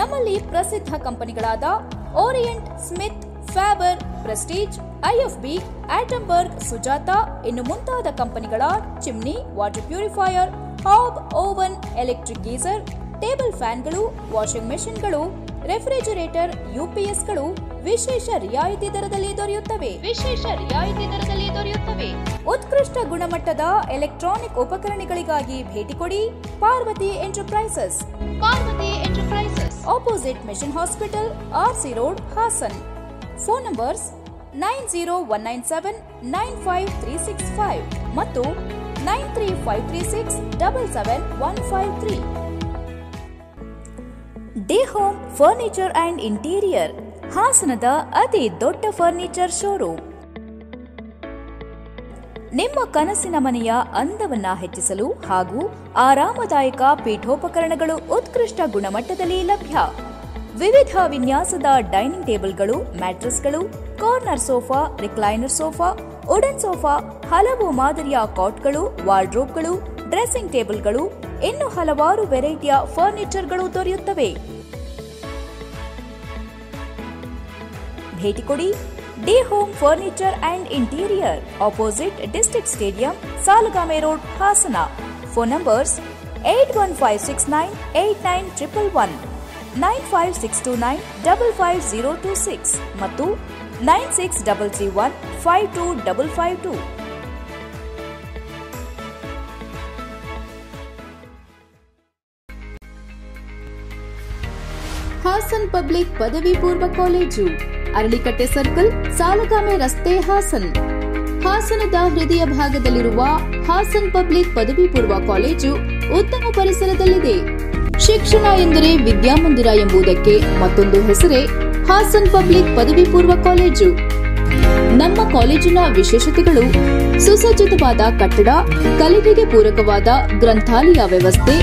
ನಮ್ಮಲ್ಲಿ ಪ್ರಸಿದ್ಧ ಕಂಪನಿಗಳಾದ Orient, Smith, Faber, Prestige, IFB, Atomberg, Sujata ಇನ್ನು ಮುಂತಾದ ಕಂಪನಿಗಳ chimney, water purifier, hob, oven, electric geyser, table ಫ್ಯಾನ್ಗಳು, ವಾಷಿಂಗ್ ಮೆಷಿನ್ಗಳು, ರೆಫ್ರಿಜರೇಟರ್, UPSಗಳು ವಿಶೇಷ ರಿಯಾಯಿತಿ ದರದಲ್ಲಿ ದೊರೆಯುತ್ತವೆ. ಉತ್ಕೃಷ್ಟ ಗುಣಮಟ್ಟದ ಎಲೆಕ್ಟ್ರಾನಿಕ್ ಉಪಕರಣಗಳಿಗಾಗಿ ಭೇಟಿ ಕೊಡಿ Parvati enterprises, opposite mission hospital, RC road, Hassan. Phone numbers 901979535 ಮತ್ತು 9353677153. Day home furniture and interior, ಹಾಸನದ ಅತಿ ದೊಡ್ಡ ಫರ್ನಿಚರ್ ಶೋರೂಮ್. ನಿಮ್ಮ ಕನಸಿನ ಮನೆಯ ಅಂದವನ್ನ ಹೆಚ್ಚಿಸಲು ಹಾಗೂ ಆರಾಮದಾಯಕ ಪೀಠೋಪಕರಣಗಳು ಉತ್ಕೃಷ್ಟ ಗುಣಮಟ್ಟದಲ್ಲಿ ಲಭ್ಯ. ವಿವಿಧ ವಿನ್ಯಾಸದ ಡೈನಿಂಗ್ ಟೇಬಲ್ಗಳು, ಮ್ಯಾಟ್ರೆಸ್ಗಳು, corner sofa, recliner sofa, wooden sofa, ಹಲವು ಮಾದರಿಯ ಕಾಟ್ಗಳು, ವಾರ್ಡ್ರೋಬ್ಗಳು, ಡ್ರೆಸ್ಸಿಂಗ್ ಟೇಬಲ್ಗಳು, ಇನ್ನು ಹಲವಾರು ವೆರೈಟಿಯ ಫರ್ನಿಚರ್ಗಳು ದೊರೆಯುತ್ತವೆ. ಭೇಟಿ ಕೊಡಿ day home furniture and interior, opposite district stadium, Salagame road, Hassan. Phone numbers 8156989111, 95629555026 ಮತ್ತು 9633152552. ಹಾಸನ್ ಪಬ್ಲಿಕ್ ಪದವಿ ಪೂರ್ವ ಕಾಲೇಜು, ಅರಳಿಕಟ್ಟೆ ಸರ್ಕಲ್, ಸಾಲಗಾಮೆ ರಸ್ತೆ, ಹಾಸನ್. ಹಾಸನದ ಹೃದಯ ಭಾಗದಲ್ಲಿರುವ ಹಾಸನ್ ಪಬ್ಲಿಕ್ ಪದವಿ ಪೂರ್ವ ಕಾಲೇಜು ಉತ್ತಮ ಪರಿಸರದಲ್ಲಿದೆ. ಶಿಕ್ಷಣ ಎಂದರೆ ವಿದ್ಯಾಮಂದಿರ ಎಂಬುದಕ್ಕೆ ಮತ್ತೊಂದು ಹೆಸರೇ ಹಾಸನ್ ಪಬ್ಲಿಕ್ ಪದವಿ ಪೂರ್ವ ಕಾಲೇಜು. ನಮ್ಮ ಕಾಲೇಜಿನ ವಿಶೇಷತೆಗಳು: ಸುಸಜ್ಜಿತವಾದ ಕಟ್ಟಡ, ಕಲಿಕೆಗೆ ಪೂರಕವಾದ ಗ್ರಂಥಾಲಯ ವ್ಯವಸ್ಥೆ,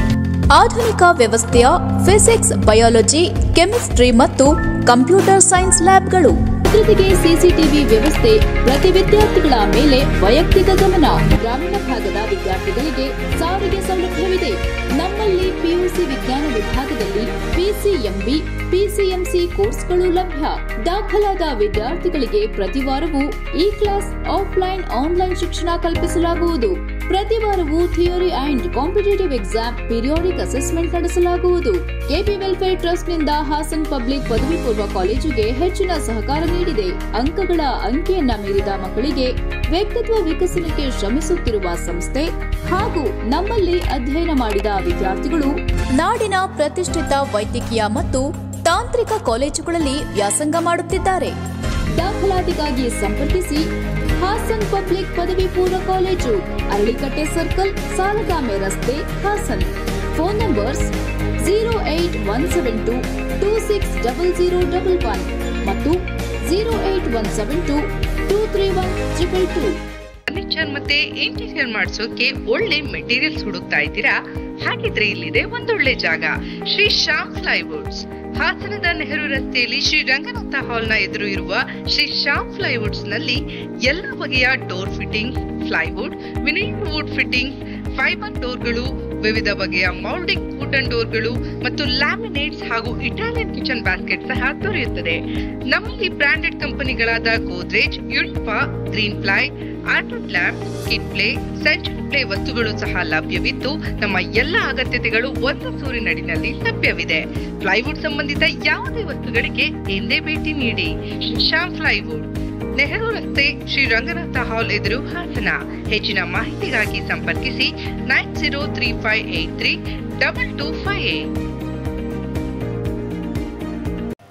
ಆಧುನಿಕ ವ್ಯವಸ್ಥೆಯ ಫಿಸಿಕ್ಸ್, ಬಯಾಲಜಿ, ಕೆಮಿಸ್ಟ್ರಿ ಮತ್ತು ಕಂಪ್ಯೂಟರ್ ಸೈನ್ಸ್ ಲ್ಯಾಬ್ಗಳು, ಭದ್ರತೆಗೆ ಸಿಸಿಟಿವಿ ವ್ಯವಸ್ಥೆ, ಪ್ರತಿ ವಿದ್ಯಾರ್ಥಿಗಳ ಮೇಲೆ ವೈಯಕ್ತಿಕ ಗಮನ. ಗ್ರಾಮೀಣ ಭಾಗದ ವಿದ್ಯಾರ್ಥಿಗಳಿಗೆ ಸಾರಿಗೆ ಸೌಲಭ್ಯವಿದೆ. ನಮ್ಮಲ್ಲಿ ಪಿಯುಸಿ ವಿಜ್ಞಾನ ವಿಭಾಗದಲ್ಲಿ ಪಿಸಿಎಂಬಿ, ಪಿಸಿಎಂಸಿ ಕೋರ್ಸ್ಗಳು ಲಭ್ಯ. ದಾಖಲಾದ ವಿದ್ಯಾರ್ಥಿಗಳಿಗೆ ಪ್ರತಿ ವಾರವೂ ಇ ಕ್ಲಾಸ್, ಆಫ್ಲೈನ್, ಆನ್ಲೈನ್ ಶಿಕ್ಷಣ ಕಲ್ಪಿಸಲಾಗುವುದು. ಪ್ರತಿ ವಾರವೂ theory and competitive exam, periodic assessment ನಡೆಸಲಾಗುವುದು. ಕೆಪಿ ವೆಲ್ಫೇರ್ ಟ್ರಸ್ಟ್ನಿಂದ ಹಾಸನ್ ಪಬ್ಲಿಕ್ ಪದವಿ ಪೂರ್ವ ಕಾಲೇಜಿಗೆ ಹೆಚ್ಚಿನ ಸಹಕಾರ ನೀಡಿದೆ. ಅಂಕಗಳ ಅಂಕಿಯನ್ನ ಮೀರಿದ ಮಕ್ಕಳಿಗೆ ವ್ಯಕ್ತಿತ್ವ ವಿಕಸನಕ್ಕೆ ಶ್ರಮಿಸುತ್ತಿರುವ ಸಂಸ್ಥೆ ಹಾಗೂ ನಮ್ಮಲ್ಲಿ ಅಧ್ಯಯನ ಮಾಡಿದ ವಿದ್ಯಾರ್ಥಿಗಳು ನಾಡಿನ ಪ್ರತಿಷ್ಠಿತ ವೈದ್ಯಕೀಯ ಮತ್ತು ತಾಂತ್ರಿಕ ಕಾಲೇಜುಗಳಲ್ಲಿ ವ್ಯಾಸಂಗ ಮಾಡುತ್ತಿದ್ದಾರೆ. ದಾಖಲಾತಿಗಾಗಿ ಸಂಪರ್ಕಿಸಿ ಹಾಸನ್ ಪಬ್ಲಿಕ್ ಪದವಿ ಪೂರ್ವ ಕಾಲೇಜು, ಅರಳಿಕಟ್ಟೆ ಸರ್ಕಲ್, ಸಾಲಗಾಮೆ ರಸ್ತೆ, ಹಾಸನ್. ಫೋನ್ ನಂಬರ್ಸ್ 08172 260011 ಮತ್ತು 08172 23122. ಫರ್ನಿಚರ್ ಮತ್ತೆ ಇಂಟೀರಿಯರ್ ಮಾಡಿಸೋಕೆ ಒಳ್ಳೆ ಮೆಟೀರಿಯಲ್ಸ್ ಹುಡುಕ್ತಾ ಇದ್ದೀರಾ? ಹಾಗಿದ್ರೆ ಇಲ್ಲಿದೆ ಒಂದೊಳ್ಳೆ ಜಾಗ, ಶ್ರೀ ಶ್ಯಾಮ್ ಪ್ಲೈವುಡ್ಸ್. ಹಾಸನದ ನೆಹರು ರಸ್ತೆಯಲ್ಲಿ ಶ್ರೀ ರಂಗನಾಥ ಹಾಲ್ ನ ಎದುರು ಇರುವ ಶ್ರೀ ಶ್ಯಾಮ್ ಪ್ಲೈವುಡ್ಸ್ ನಲ್ಲಿ ಎಲ್ಲ ಬಗೆಯ door fitting, plywood, vinyl wood fitting, fibre ಡೋರ್ಗಳು, ವಿವಿಧ ಬಗೆಯ ಮೌಲ್ಡಿಂಗ್ ವುಡನ್ ಡೋರ್ಗಳು ಮತ್ತು ಲ್ಯಾಮಿನೇಟ್ಸ್ ಹಾಗೂ ಇಟಾಲಿಯನ್ ಕಿಚನ್ ಬ್ಯಾಸ್ಕೆಟ್ ಸಹ ದೊರೆಯುತ್ತದೆ. ನಮ್ಮಲ್ಲಿ ಬ್ರಾಂಡೆಡ್ ಕಂಪನಿಗಳಾದ ಗೋದ್ರೇಜ್, ಯುನಿಫಾ, ಗ್ರೀನ್ ಪ್ಲೈ, ಆರ್ಟೆಡ್ ಲ್ಯಾಂಪ್, ಕಿಡ್ ಪ್ಲೇ, ಸೆಂಚುರಿ ಪ್ಲೇ ವಸ್ತುಗಳು ಸಹ ಲಭ್ಯವಿದ್ದು ನಮ್ಮ ಎಲ್ಲ ಅಗತ್ಯತೆಗಳು ಒಂದು ಸೂರಿನಡಿನಲ್ಲಿ ಲಭ್ಯವಿದೆ. ಪ್ಲೈವುಡ್ ಸಂಬಂಧಿತ ಯಾವುದೇ ವಸ್ತುಗಳಿಗೆ ಎಂದೇ ಭೇಟಿ ನೀಡಿ. ಶ್ಯಾಮ್ ಪ್ಲೈವುಡ್, ನೆಹರು ರಸ್ತೆ, ಶ್ರೀ ರಂಗನಾಥ ಹಾಲ್ ಎದುರು, ಹಾಸನ. ಹೆಚ್ಚಿನ ಮಾಹಿತಿಗಾಗಿ ಸಂಪರ್ಕಿಸಿ 9035832258.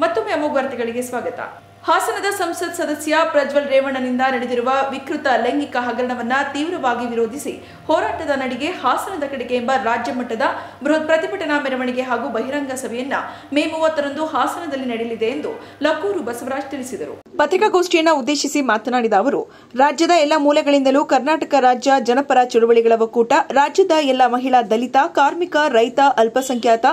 ಮತ್ತೊಮ್ಮೆ ಅಮೋಘ ವಾರ್ತೆಗಳಿಗೆ ಸ್ವಾಗತ. ಹಾಸನದ ಸಂಸತ್ ಸದಸ್ಯ ಪ್ರಜ್ವಲ್ ರೇವಣ್ಣನಿಂದ ನಡೆದಿರುವ ವಿಕೃತ ಲೈಂಗಿಕ ಹಗರಣವನ್ನ ತೀವ್ರವಾಗಿ ವಿರೋಧಿಸಿ ಹೋರಾಟದ ನಡಿಗೆ ಹಾಸನದ ಕಡೆಗೆ ಎಂಬ ರಾಜ್ಯ ಮಟ್ಟದ ಬೃಹತ್ ಪ್ರತಿಭಟನಾ ಮೆರವಣಿಗೆ ಹಾಗೂ ಬಹಿರಂಗ ಸಭೆಯನ್ನ ಮೇ 30ರಂದು ಹಾಸನದಲ್ಲಿ ನಡೆಯಲಿದೆ ಎಂದು ಲಕ್ಕೂರು ಬಸವರಾಜ್ ತಿಳಿಸಿದರು. ಪತ್ರಿಕಾಗೋಷ್ಠಿಯನ್ನ ಉದ್ದೇಶಿಸಿ ಮಾತನಾಡಿದ ಅವರು, ರಾಜ್ಯದ ಎಲ್ಲ ಮೂಲೆಗಳಿಂದಲೂ ಕರ್ನಾಟಕ ರಾಜ್ಯ ಜನಪರ ಚಳುವಳಿಗಳ ಒಕ್ಕೂಟ, ರಾಜ್ಯದ ಎಲ್ಲ ಮಹಿಳಾ, ದಲಿತ, ಕಾರ್ಮಿಕ, ರೈತ, ಅಲ್ಪಸಂಖ್ಯಾತ,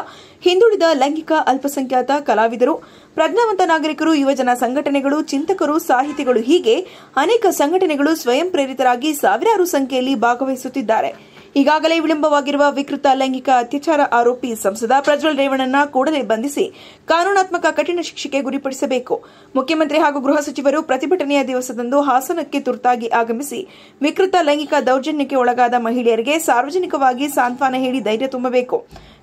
ಹಿಂದುಳಿದ, ಲೈಂಗಿಕ ಅಲ್ಪಸಂಖ್ಯಾತ, ಕಲಾವಿದರು, ಪ್ರಜ್ಞಾವಂತ ನಾಗರಿಕರು, ಯುವಜನ ಸಂಘಟನೆಗಳು, ಚಿಂತಕರು, ಸಾಹಿತಿಗಳು ಹೀಗೆ ಅನೇಕ ಸಂಘಟನೆಗಳು ಸ್ವಯಂ ಪ್ರೇರಿತರಾಗಿ ಸಾವಿರಾರು ಸಂಖ್ಯೆಯಲ್ಲಿ ಭಾಗವಹಿಸುತ್ತಿದ್ದಾರೆ. ಈಗಾಗಲೇ ವಿಳಂಬವಾಗಿರುವ ವಿಕೃತ ಲೈಂಗಿಕ ಅತ್ಯಾಚಾರ ಆರೋಪಿ ಸಂಸದ ಪ್ರಜ್ವಲ್ ರೇವಣ್ಣನ ಕೂಡಲೇ ಬಂಧಿಸಿ ಕಾನೂನಾತ್ಮಕ ಕಠಿಣ ಶಿಕ್ಷೆಗೆ ಗುರಿಪಡಿಸಬೇಕು. ಮುಖ್ಯಮಂತ್ರಿ ಹಾಗೂ ಗೃಹ ಸಚಿವರು ಪ್ರತಿಭಟನೆಯ ದಿವಸದಂದು ಹಾಸನಕ್ಕೆ ತುರ್ತಾಗಿ ಆಗಮಿಸಿ ವಿಕೃತ ಲೈಂಗಿಕ ದೌರ್ಜನ್ಯಕ್ಕೆ ಒಳಗಾದ ಮಹಿಳೆಯರಿಗೆ ಸಾರ್ವಜನಿಕವಾಗಿ ಸಾಂತ್ವನ ಹೇಳಿ ಧೈರ್ಯ ತುಂಬಬೇಕು.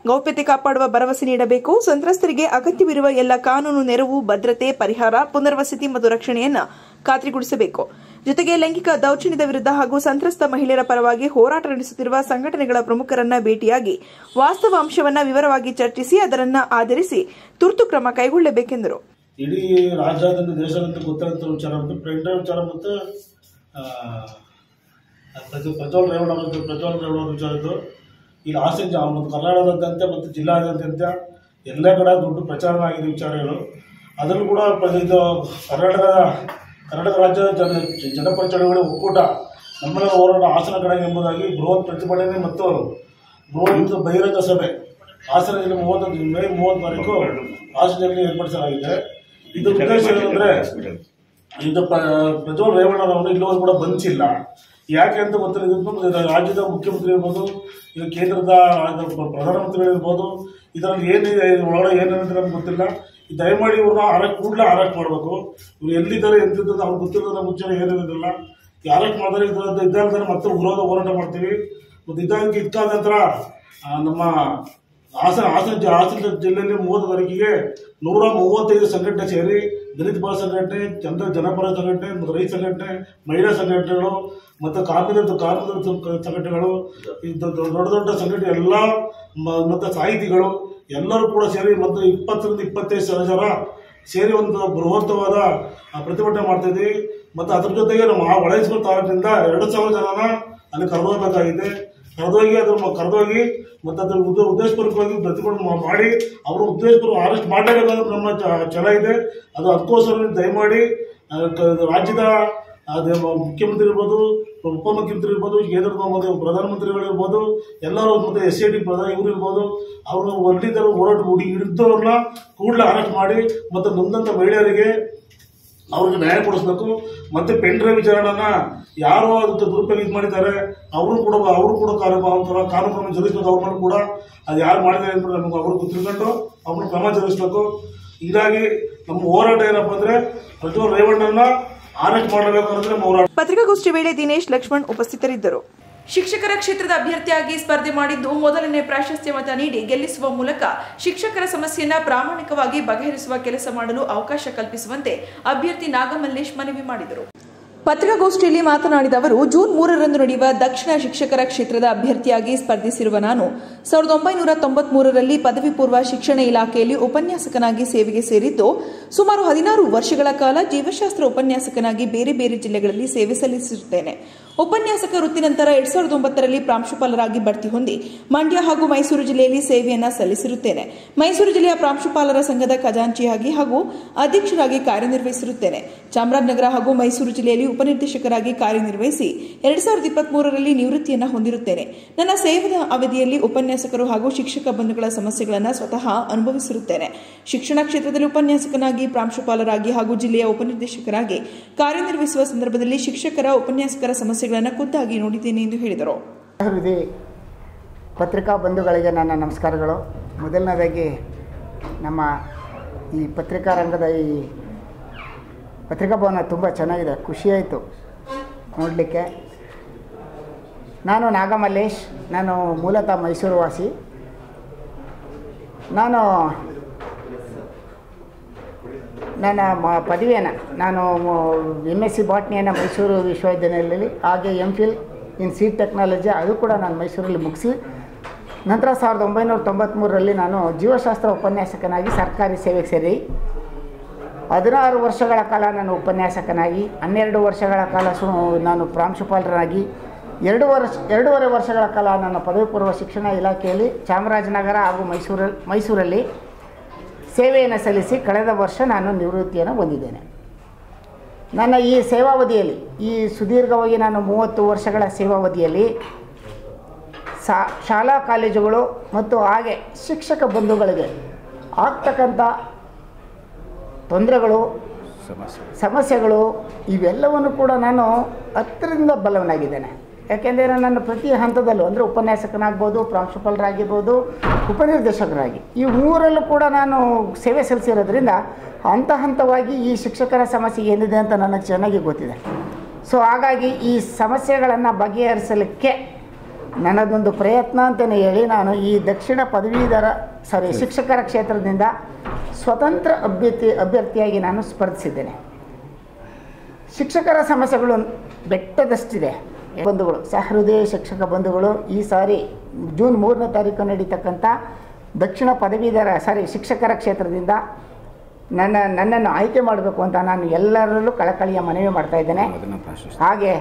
ಗೌಪ್ಯತೆ ಕಾಪಾಡುವ ಭರವಸೆ ನೀಡಬೇಕು. ಸಂತ್ರಸ್ತರಿಗೆ ಅಗತ್ಯವಿರುವ ಎಲ್ಲ ಕಾನೂನು ನೆರವು, ಭದ್ರತೆ, ಪರಿಹಾರ, ಪುನರ್ವಸತಿ ಮತ್ತು ರಕ್ಷಣೆಯನ್ನು ಖಾತ್ರಿಗೊಳಿಸಬೇಕು. ಜೊತೆಗೆ ಲೈಂಗಿಕ ದೌರ್ಜನ್ಯದ ವಿರುದ್ಧ ಹಾಗೂ ಸಂತ್ರಸ್ತ ಮಹಿಳೆಯರ ಪರವಾಗಿ ಹೋರಾಟ ನಡೆಸುತ್ತಿರುವ ಸಂಘಟನೆಗಳ ಪ್ರಮುಖರನ್ನ ಭೇಟಿಯಾಗಿ ವಾಸ್ತವ ಅಂಶವನ್ನು ವಿವರವಾಗಿ ಚರ್ಚಿಸಿ ಅದರನ್ನ ಆಧರಿಸಿ ತುರ್ತು ಕ್ರಮ ಕೈಗೊಳ್ಳಬೇಕೆಂದರು. ಇಡೀ ರಾಜ್ಯಾದ್ಯಂತ ದೇಶದಂತ ಗೊತ್ತಿರುವಂಥ ವಿಚಾರ ಮತ್ತು ಪ್ರಿಂಟ್ ವಿಚಾರ ಮತ್ತು ಪ್ರಜ್ವಲ್ ರೇವಣ್ಣ ವಿಚಾರದ್ದು ಇಲ್ಲಿ ಹಾಸನ ಮತ್ತು ಕರ್ನಾಟಕದಾದ್ಯಂತ ಮತ್ತು ಜಿಲ್ಲಾದ್ಯಂತ ಎಲ್ಲ ಕಡೆ ದೊಡ್ಡ ಪ್ರಚಾರ ಆಗಿದೆ ವಿಚಾರಗಳು. ಅದರಲ್ಲೂ ಕೂಡ ಇದು ಕರ್ನಾಟಕ ರಾಜ್ಯದ ಜನಪರ ಚಳವಳಿ ಒಕ್ಕೂಟ ನಮ್ಮೆಲ್ಲ ಹೋರಾಟ ಹಾಸನ ಕಡೆಗೆ ಎಂಬುದಾಗಿ ಬೃಹತ್ ಪ್ರತಿಭಟನೆ ಮತ್ತು ಬೃಹತ್ ಬಹಿರಂಗ ಸಭೆ ಹಾಸನ ಜಿಲ್ಲೆ ಮೇ 30 ತಾರೀಕು ಹಾಸನದಲ್ಲಿ ಏರ್ಪಡಿಸಲಾಗಿದೆ. ಇದು ಉದ್ದೇಶ ಏನಂದ್ರೆ, ಇದು ಪ್ರಜ್ವಲ್ ರೇವಣ್ಣನವರು ಇಲ್ಲಿವರೆಗೂ ಕೂಡ ಬಂಧಿಸಿಲ್ಲ. ಯಾಕೆ ಅಂತ ಗೊತ್ತಿಲ್ಲ. ರಾಜ್ಯದ ಮುಖ್ಯಮಂತ್ರಿ ಇರ್ಬೋದು, ಈಗ ಕೇಂದ್ರದ ಪ್ರಧಾನಮಂತ್ರಿಗಳಿರ್ಬೋದು, ಇದರಲ್ಲಿ ಏನಿದೆ ಒಳಗಡೆ ಏನೇನಿದೆ ನಮ್ಗೆ ಗೊತ್ತಿಲ್ಲ. ದಯಮಾಡಿ ಇವ್ರನ್ನ ಕೂಡಲೇ ಅರೆಸ್ಟ್ ಮಾಡಬೇಕು. ಇವ್ರು ಎಲ್ಲಿದ್ದಾರೆ ಎಂತಿದ್ದ ಅವ್ರಿಗೆ ಗೊತ್ತಿರೋದ್ರ ಮುಂಚೆ ಏನಿರೋದಿಲ್ಲ. ಅರೆಸ್ಟ್ ಮಾಡಿದ್ರೆ ಇದ್ದಾದ್ರೆ ಮತ್ತೆ ವಿರೋಧ ಹೋರಾಟ ಮಾಡ್ತೀವಿ. ಮತ್ತು ಇದಾದ ನಂತರ ನಮ್ಮ ಹಾಸನ ಜಿಲ್ಲೆಯಲ್ಲಿ 30 ತಾರೀಕಿಗೆ 135 ಸಂಘಟನೆ ಸೇರಿ, ದಲಿತ ಪರ ಸಂಘಟನೆ, ಜನಪರ ಸಂಘಟನೆ, ರೈತ ಸಂಘಟನೆ, ಮಹಿಳಾ ಸಂಘಟನೆಗಳು ಮತ್ತು ಕಾರ್ಮಿಕ ಸಂಘಟನೆಗಳು, ದೊಡ್ಡ ಸಂಘಟನೆ ಎಲ್ಲ ಮತ್ತು ಸಾಹಿತಿಗಳು ಎಲ್ಲರೂ ಕೂಡ ಸೇರಿ ಮತ್ತು 20ರಿಂದ 25 ಜನ ಸೇರಿ ಒಂದು ಬೃಹತ್ತವಾದ ಪ್ರತಿಭಟನೆ ಮಾಡ್ತಾ ಇದ್ದೀವಿ. ಮತ್ತು ಅದ್ರ ಜೊತೆಗೆ ನಮ್ಮ ಹೊಳೆಸ್ಕೂರು ತಾಲೂಕಿನಿಂದ 2,000 ಜನನ ಅಲ್ಲಿ ಕರೆದೋಗಬೇಕಾಗಿದೆ. ಕರೆದೋಗಿ ಮತ್ತು ಅದ್ರ ಉದ್ದೇಶಪೂರ್ವಕವಾಗಿ ಪ್ರತಿಭಟನೆ ಮಾಡಿ ಅವರು ಉದ್ದೇಶಪೂರ್ವಕ ಅರೆಸ್ಟ್ ಮಾಡಲೇಬೇಕಾದ್ರೆ ನಮ್ಮ ಛಲ ಇದೆ. ಅದಕ್ಕೋಸ್ಕರ ದಯಮಾಡಿ ರಾಜ್ಯದ ಮುಖ್ಯಮಂತ್ರಿ ಇರ್ಬೋದು, ಉಪಮುಖ್ಯಮಂತ್ರಿ ಇರ್ಬೋದು, ಕೇಂದ್ರದ ಪ್ರಧಾನಮಂತ್ರಿಗಳಿರ್ಬೋದು, ಎಲ್ಲರೂ ಮತ್ತು SIT ಇವರು ಇರ್ಬೋದು, ಅವರು ಒಳ್ಳಿದ್ದರು ಹೋರಾಟ ಹಿಡಿದವ್ರನ್ನ ಕೂಡಲೇ ಅರೆಸ್ಟ್ ಮಾಡಿ ಮತ್ತು ನೊಂದಂಥ ಮಹಿಳೆಯರಿಗೆ ಅವ್ರಿಗೆ ನ್ಯಾಯ ಕೊಡಿಸ್ಬೇಕು. ಮತ್ತೆ ಪೆನ್ ಡ್ರೈವ್ ವಿಚಾರಣೆನ ಯಾರೋ ಅದಕ್ಕೆ ದುರುಪಯೋಗ ಇದು ಮಾಡಿದ್ದಾರೆ ಅವರು ಕೂಡ ಕಾನೂನು ಜರುಗಿಸಬೇಕು. ಅವ್ರ ಕೂಡ ಅದು ಯಾರು ಮಾಡಿದ್ದಾರೆ ಅಂತ ನಮಗೆ ಅವ್ರಿಗೆ ತಿಳ್ಕೊಂಡು ಅವ್ರನ್ನ ಕ್ರಮ ಜರುಗಿಸ್ಬೇಕು. ಹೀಗಾಗಿ ನಮ್ಮ ಹೋರಾಟ ಏನಪ್ಪ ಅಂದ್ರೆ ಪ್ರಜ್ವಲ್ ರೇವಣ್ಣನ ಅರೆಸ್ಟ್ ಮಾಡಬೇಕು ಅಂದ್ರೆ ನಮ್ಮ ಹೋರಾಟ. ಪತ್ರಿಕಾಗೋಷ್ಠಿ ವೇಳೆ ದಿನೇಶ್ ಲಕ್ಷ್ಮಣ್ ಉಪಸ್ಥಿತರಿದ್ದರು. ಶಿಕ್ಷಕರ ಕ್ಷೇತ್ರದ ಅಭ್ಯರ್ಥಿಯಾಗಿ ಸ್ಪರ್ಧೆ ಮಾಡಿದ್ದು ಮೊದಲನೇ ಪ್ರಾಶಸ್ತ್ಯ ಮತ ನೀಡಿ ಗೆಲ್ಲಿಸುವ ಮೂಲಕ ಶಿಕ್ಷಕರ ಸಮಸ್ಯೆಯನ್ನು ಪ್ರಾಮಾಣಿಕವಾಗಿ ಬಗೆಹರಿಸುವ ಕೆಲಸ ಮಾಡಲು ಅವಕಾಶ ಕಲ್ಪಿಸುವಂತೆ ಅಭ್ಯರ್ಥಿ ನಾಗಮಲ್ಲೇಶ್ ಮನವಿ ಮಾಡಿದರು. ಪತ್ರಿಕಾಗೋಷ್ಠಿಯಲ್ಲಿ ಮಾತನಾಡಿದ ಅವರು, ಜೂನ್ 3ರಂದು ನಡೆಯುವ ದಕ್ಷಿಣ ಶಿಕ್ಷಕರ ಕ್ಷೇತ್ರದ ಅಭ್ಯರ್ಥಿಯಾಗಿ ಸ್ಪರ್ಧಿಸಿರುವ ನಾನು 1993ರಲ್ಲಿ ಪದವಿ ಪೂರ್ವ ಶಿಕ್ಷಣ ಇಲಾಖೆಯಲ್ಲಿ ಉಪನ್ಯಾಸಕನಾಗಿ ಸೇವೆಗೆ ಸೇರಿದ್ದು ಸುಮಾರು 16 ವರ್ಷಗಳ ಕಾಲ ಜೀವಶಾಸ್ತ್ರ ಉಪನ್ಯಾಸಕನಾಗಿ ಬೇರೆ ಬೇರೆ ಜಿಲ್ಲೆಗಳಲ್ಲಿ ಸೇವೆ ಸಲ್ಲಿಸಿರುತ್ತೇನೆ. ಉಪನ್ಯಾಸಕ ವೃತ್ತಿ ನಂತರ 2009ರಲ್ಲಿ ಪ್ರಾಂಶುಪಾಲರಾಗಿ ಬಡ್ತಿ ಹೊಂದಿ ಮಂಡ್ಯ ಹಾಗೂ ಮೈಸೂರು ಜಿಲ್ಲೆಯಲ್ಲಿ ಸೇವೆಯನ್ನ ಸಲ್ಲಿಸಿರುತ್ತೇನೆ. ಮೈಸೂರು ಜಿಲ್ಲೆಯ ಪ್ರಾಂಶುಪಾಲರ ಸಂಘದ ಖಜಾಂಚಿಯಾಗಿ ಹಾಗೂ ಅಧ್ಯಕ್ಷರಾಗಿ ಕಾರ್ಯನಿರ್ವಹಿಸಿರುತ್ತೇನೆ. ಚಾಮರಾಜನಗರ ಹಾಗೂ ಮೈಸೂರು ಜಿಲ್ಲೆಯಲ್ಲಿ ಉಪನಿರ್ದೇಶಕರಾಗಿ ಕಾರ್ಯನಿರ್ವಹಿಸಿ 2023ರಲ್ಲಿ ನಿವೃತ್ತಿಯನ್ನು ಹೊಂದಿರುತ್ತೇನೆ. ನನ್ನ ಸೇವೆಯ ಅವಧಿಯಲ್ಲಿ ಉಪನ್ಯಾಸಕರು ಹಾಗೂ ಶಿಕ್ಷಕ ಬಂಧುಗಳ ಸಮಸ್ಯೆಗಳನ್ನು ಸ್ವತಃ ಅನುಭವಿಸಿರುತ್ತೇನೆ. ಶಿಕ್ಷಣ ಕ್ಷೇತ್ರದಲ್ಲಿ ಉಪನ್ಯಾಸಕನಾಗಿ, ಪ್ರಾಂಶುಪಾಲರಾಗಿ ಹಾಗೂ ಜಿಲ್ಲೆಯ ಉಪನಿರ್ದೇಶಕರಾಗಿ ಕಾರ್ಯನಿರ್ವಹಿಸುವ ಸಂದರ್ಭದಲ್ಲಿ ಶಿಕ್ಷಕರ ಉಪನ್ಯಾಸಕರ ಸಮಸ್ಯೆಗಳನ್ನು ಖುದ್ದಾಗಿ ನೋಡಿದ್ದೇನೆ ಎಂದು ಹೇಳಿದರು. ಪತ್ರಿಕಾ ಬಂಧುಗಳಿಗೆ ನನ್ನ ನಮಸ್ಕಾರಗಳು. ಮೊದಲನೇದಾಗಿ ನಮ್ಮ ಈ ಪತ್ರಿಕಾ ರಂಗದ ಈ ಪತ್ರಿಕಾ ಭವನ ತುಂಬ ಚೆನ್ನಾಗಿದೆ, ಖುಷಿಯಾಯಿತು ನೋಡಲಿಕ್ಕೆ. ನಾನು ನಾಗಮಲ್ಲೇಶ್, ನಾನು ಮೂಲತಃ ಮೈಸೂರು ವಾಸಿ. ನಾನು ನನ್ನ ಪದವಿಯನ್ನು ನಾನು MSc ಬಾಟ್ನಿಯನ್ನು ಮೈಸೂರು ವಿಶ್ವವಿದ್ಯಾನಿಲಯದಲ್ಲಿ, ಹಾಗೆ MPhil ಇನ್ ಸೀಡ್ ಟೆಕ್ನಾಲಜಿ ಅದು ಕೂಡ ನಾನು ಮೈಸೂರಲ್ಲಿ ಮುಗಿಸಿ ನಂತರ 1993ರಲ್ಲಿ ನಾನು ಜೀವಶಾಸ್ತ್ರ ಉಪನ್ಯಾಸಕನಾಗಿ ಸರ್ಕಾರಿ ಸೇವೆಗೆ ಸೇರಿ 16 ವರ್ಷಗಳ ಕಾಲ ನಾನು ಉಪನ್ಯಾಸಕನಾಗಿ, 12 ವರ್ಷಗಳ ಕಾಲ ನಾನು ಪ್ರಾಂಶುಪಾಲರಾಗಿ, 2.5 ವರ್ಷಗಳ ಕಾಲ ನನ್ನ ಪದವಿ ಪೂರ್ವ ಶಿಕ್ಷಣ ಇಲಾಖೆಯಲ್ಲಿ ಚಾಮರಾಜನಗರ ಹಾಗೂ ಮೈಸೂರಲ್ಲಿ ಸೇವೆಯನ್ನು ಸಲ್ಲಿಸಿ ಕಳೆದ ವರ್ಷ ನಾನು ನಿವೃತ್ತಿಯನ್ನು ಹೊಂದಿದ್ದೇನೆ. ನನ್ನ ಈ ಸೇವಾವಧಿಯಲ್ಲಿ, ಈ ಸುದೀರ್ಘವಾಗಿ ನಾನು 30 ವರ್ಷಗಳ ಸೇವಾವಧಿಯಲ್ಲಿ ಶಾಲಾ ಕಾಲೇಜುಗಳು ಮತ್ತು ಹಾಗೆ ಶಿಕ್ಷಕ ಬಂಧುಗಳಿಗೆ ಆಗ್ತಕ್ಕಂಥ ತೊಂದರೆಗಳು, ಸಮಸ್ಯೆಗಳು ಇವೆಲ್ಲವನ್ನು ಕೂಡ ನಾನು ಹತ್ತಿರದಿಂದ ಬಲ್ಲವನಾಗಿದ್ದೇನೆ. ಯಾಕೆಂದರೆ ನನ್ನ ಪ್ರತಿ ಹಂತದಲ್ಲೂ ಅಂದರೆ ಉಪನ್ಯಾಸಕನಾಗ್ಬೋದು, ಪ್ರಾಂಶುಪಾಲರಾಗಿರ್ಬೋದು, ಉಪನಿರ್ದೇಶಕರಾಗಿ ಈ 3ರಲ್ಲೂ ಕೂಡ ನಾನು ಸೇವೆ ಸಲ್ಲಿಸಿರೋದ್ರಿಂದ ಹಂತವಾಗಿ ಈ ಶಿಕ್ಷಕರ ಸಮಸ್ಯೆ ಏನಿದೆ ಅಂತ ನನಗೆ ಚೆನ್ನಾಗಿ ಗೊತ್ತಿದೆ. ಸೊ ಹಾಗಾಗಿ ಈ ಸಮಸ್ಯೆಗಳನ್ನು ಬಗೆಹರಿಸಲಿಕ್ಕೆ ನನ್ನದೊಂದು ಪ್ರಯತ್ನ ಅಂತಲೇ ಹೇಳಿ ನಾನು ಈ ದಕ್ಷಿಣ ಶಿಕ್ಷಕರ ಕ್ಷೇತ್ರದಿಂದ ಸ್ವತಂತ್ರ ಅಭ್ಯರ್ಥಿಯಾಗಿ ನಾನು ಸ್ಪರ್ಧಿಸಿದ್ದೇನೆ. ಶಿಕ್ಷಕರ ಸಮಸ್ಯೆಗಳು ಬೆಟ್ಟದಷ್ಟಿದೆ. ಬಂಧುಗಳು, ಸಹೃದಯ ಶಿಕ್ಷಕ ಬಂಧುಗಳು, ಈ ಸಾರಿ ಜೂನ್ 3ನೇ ತಾರೀಕು ನಡೀತಕ್ಕಂಥ ದಕ್ಷಿಣ ಶಿಕ್ಷಕರ ಕ್ಷೇತ್ರದಿಂದ ನನ್ನನ್ನು ಆಯ್ಕೆ ಮಾಡಬೇಕು ಅಂತ ನಾನು ಎಲ್ಲರಲ್ಲೂ ಕಳಕಳಿಯ ಮನವಿ ಮಾಡ್ತಾ ಇದ್ದೇನೆ. ಹಾಗೆ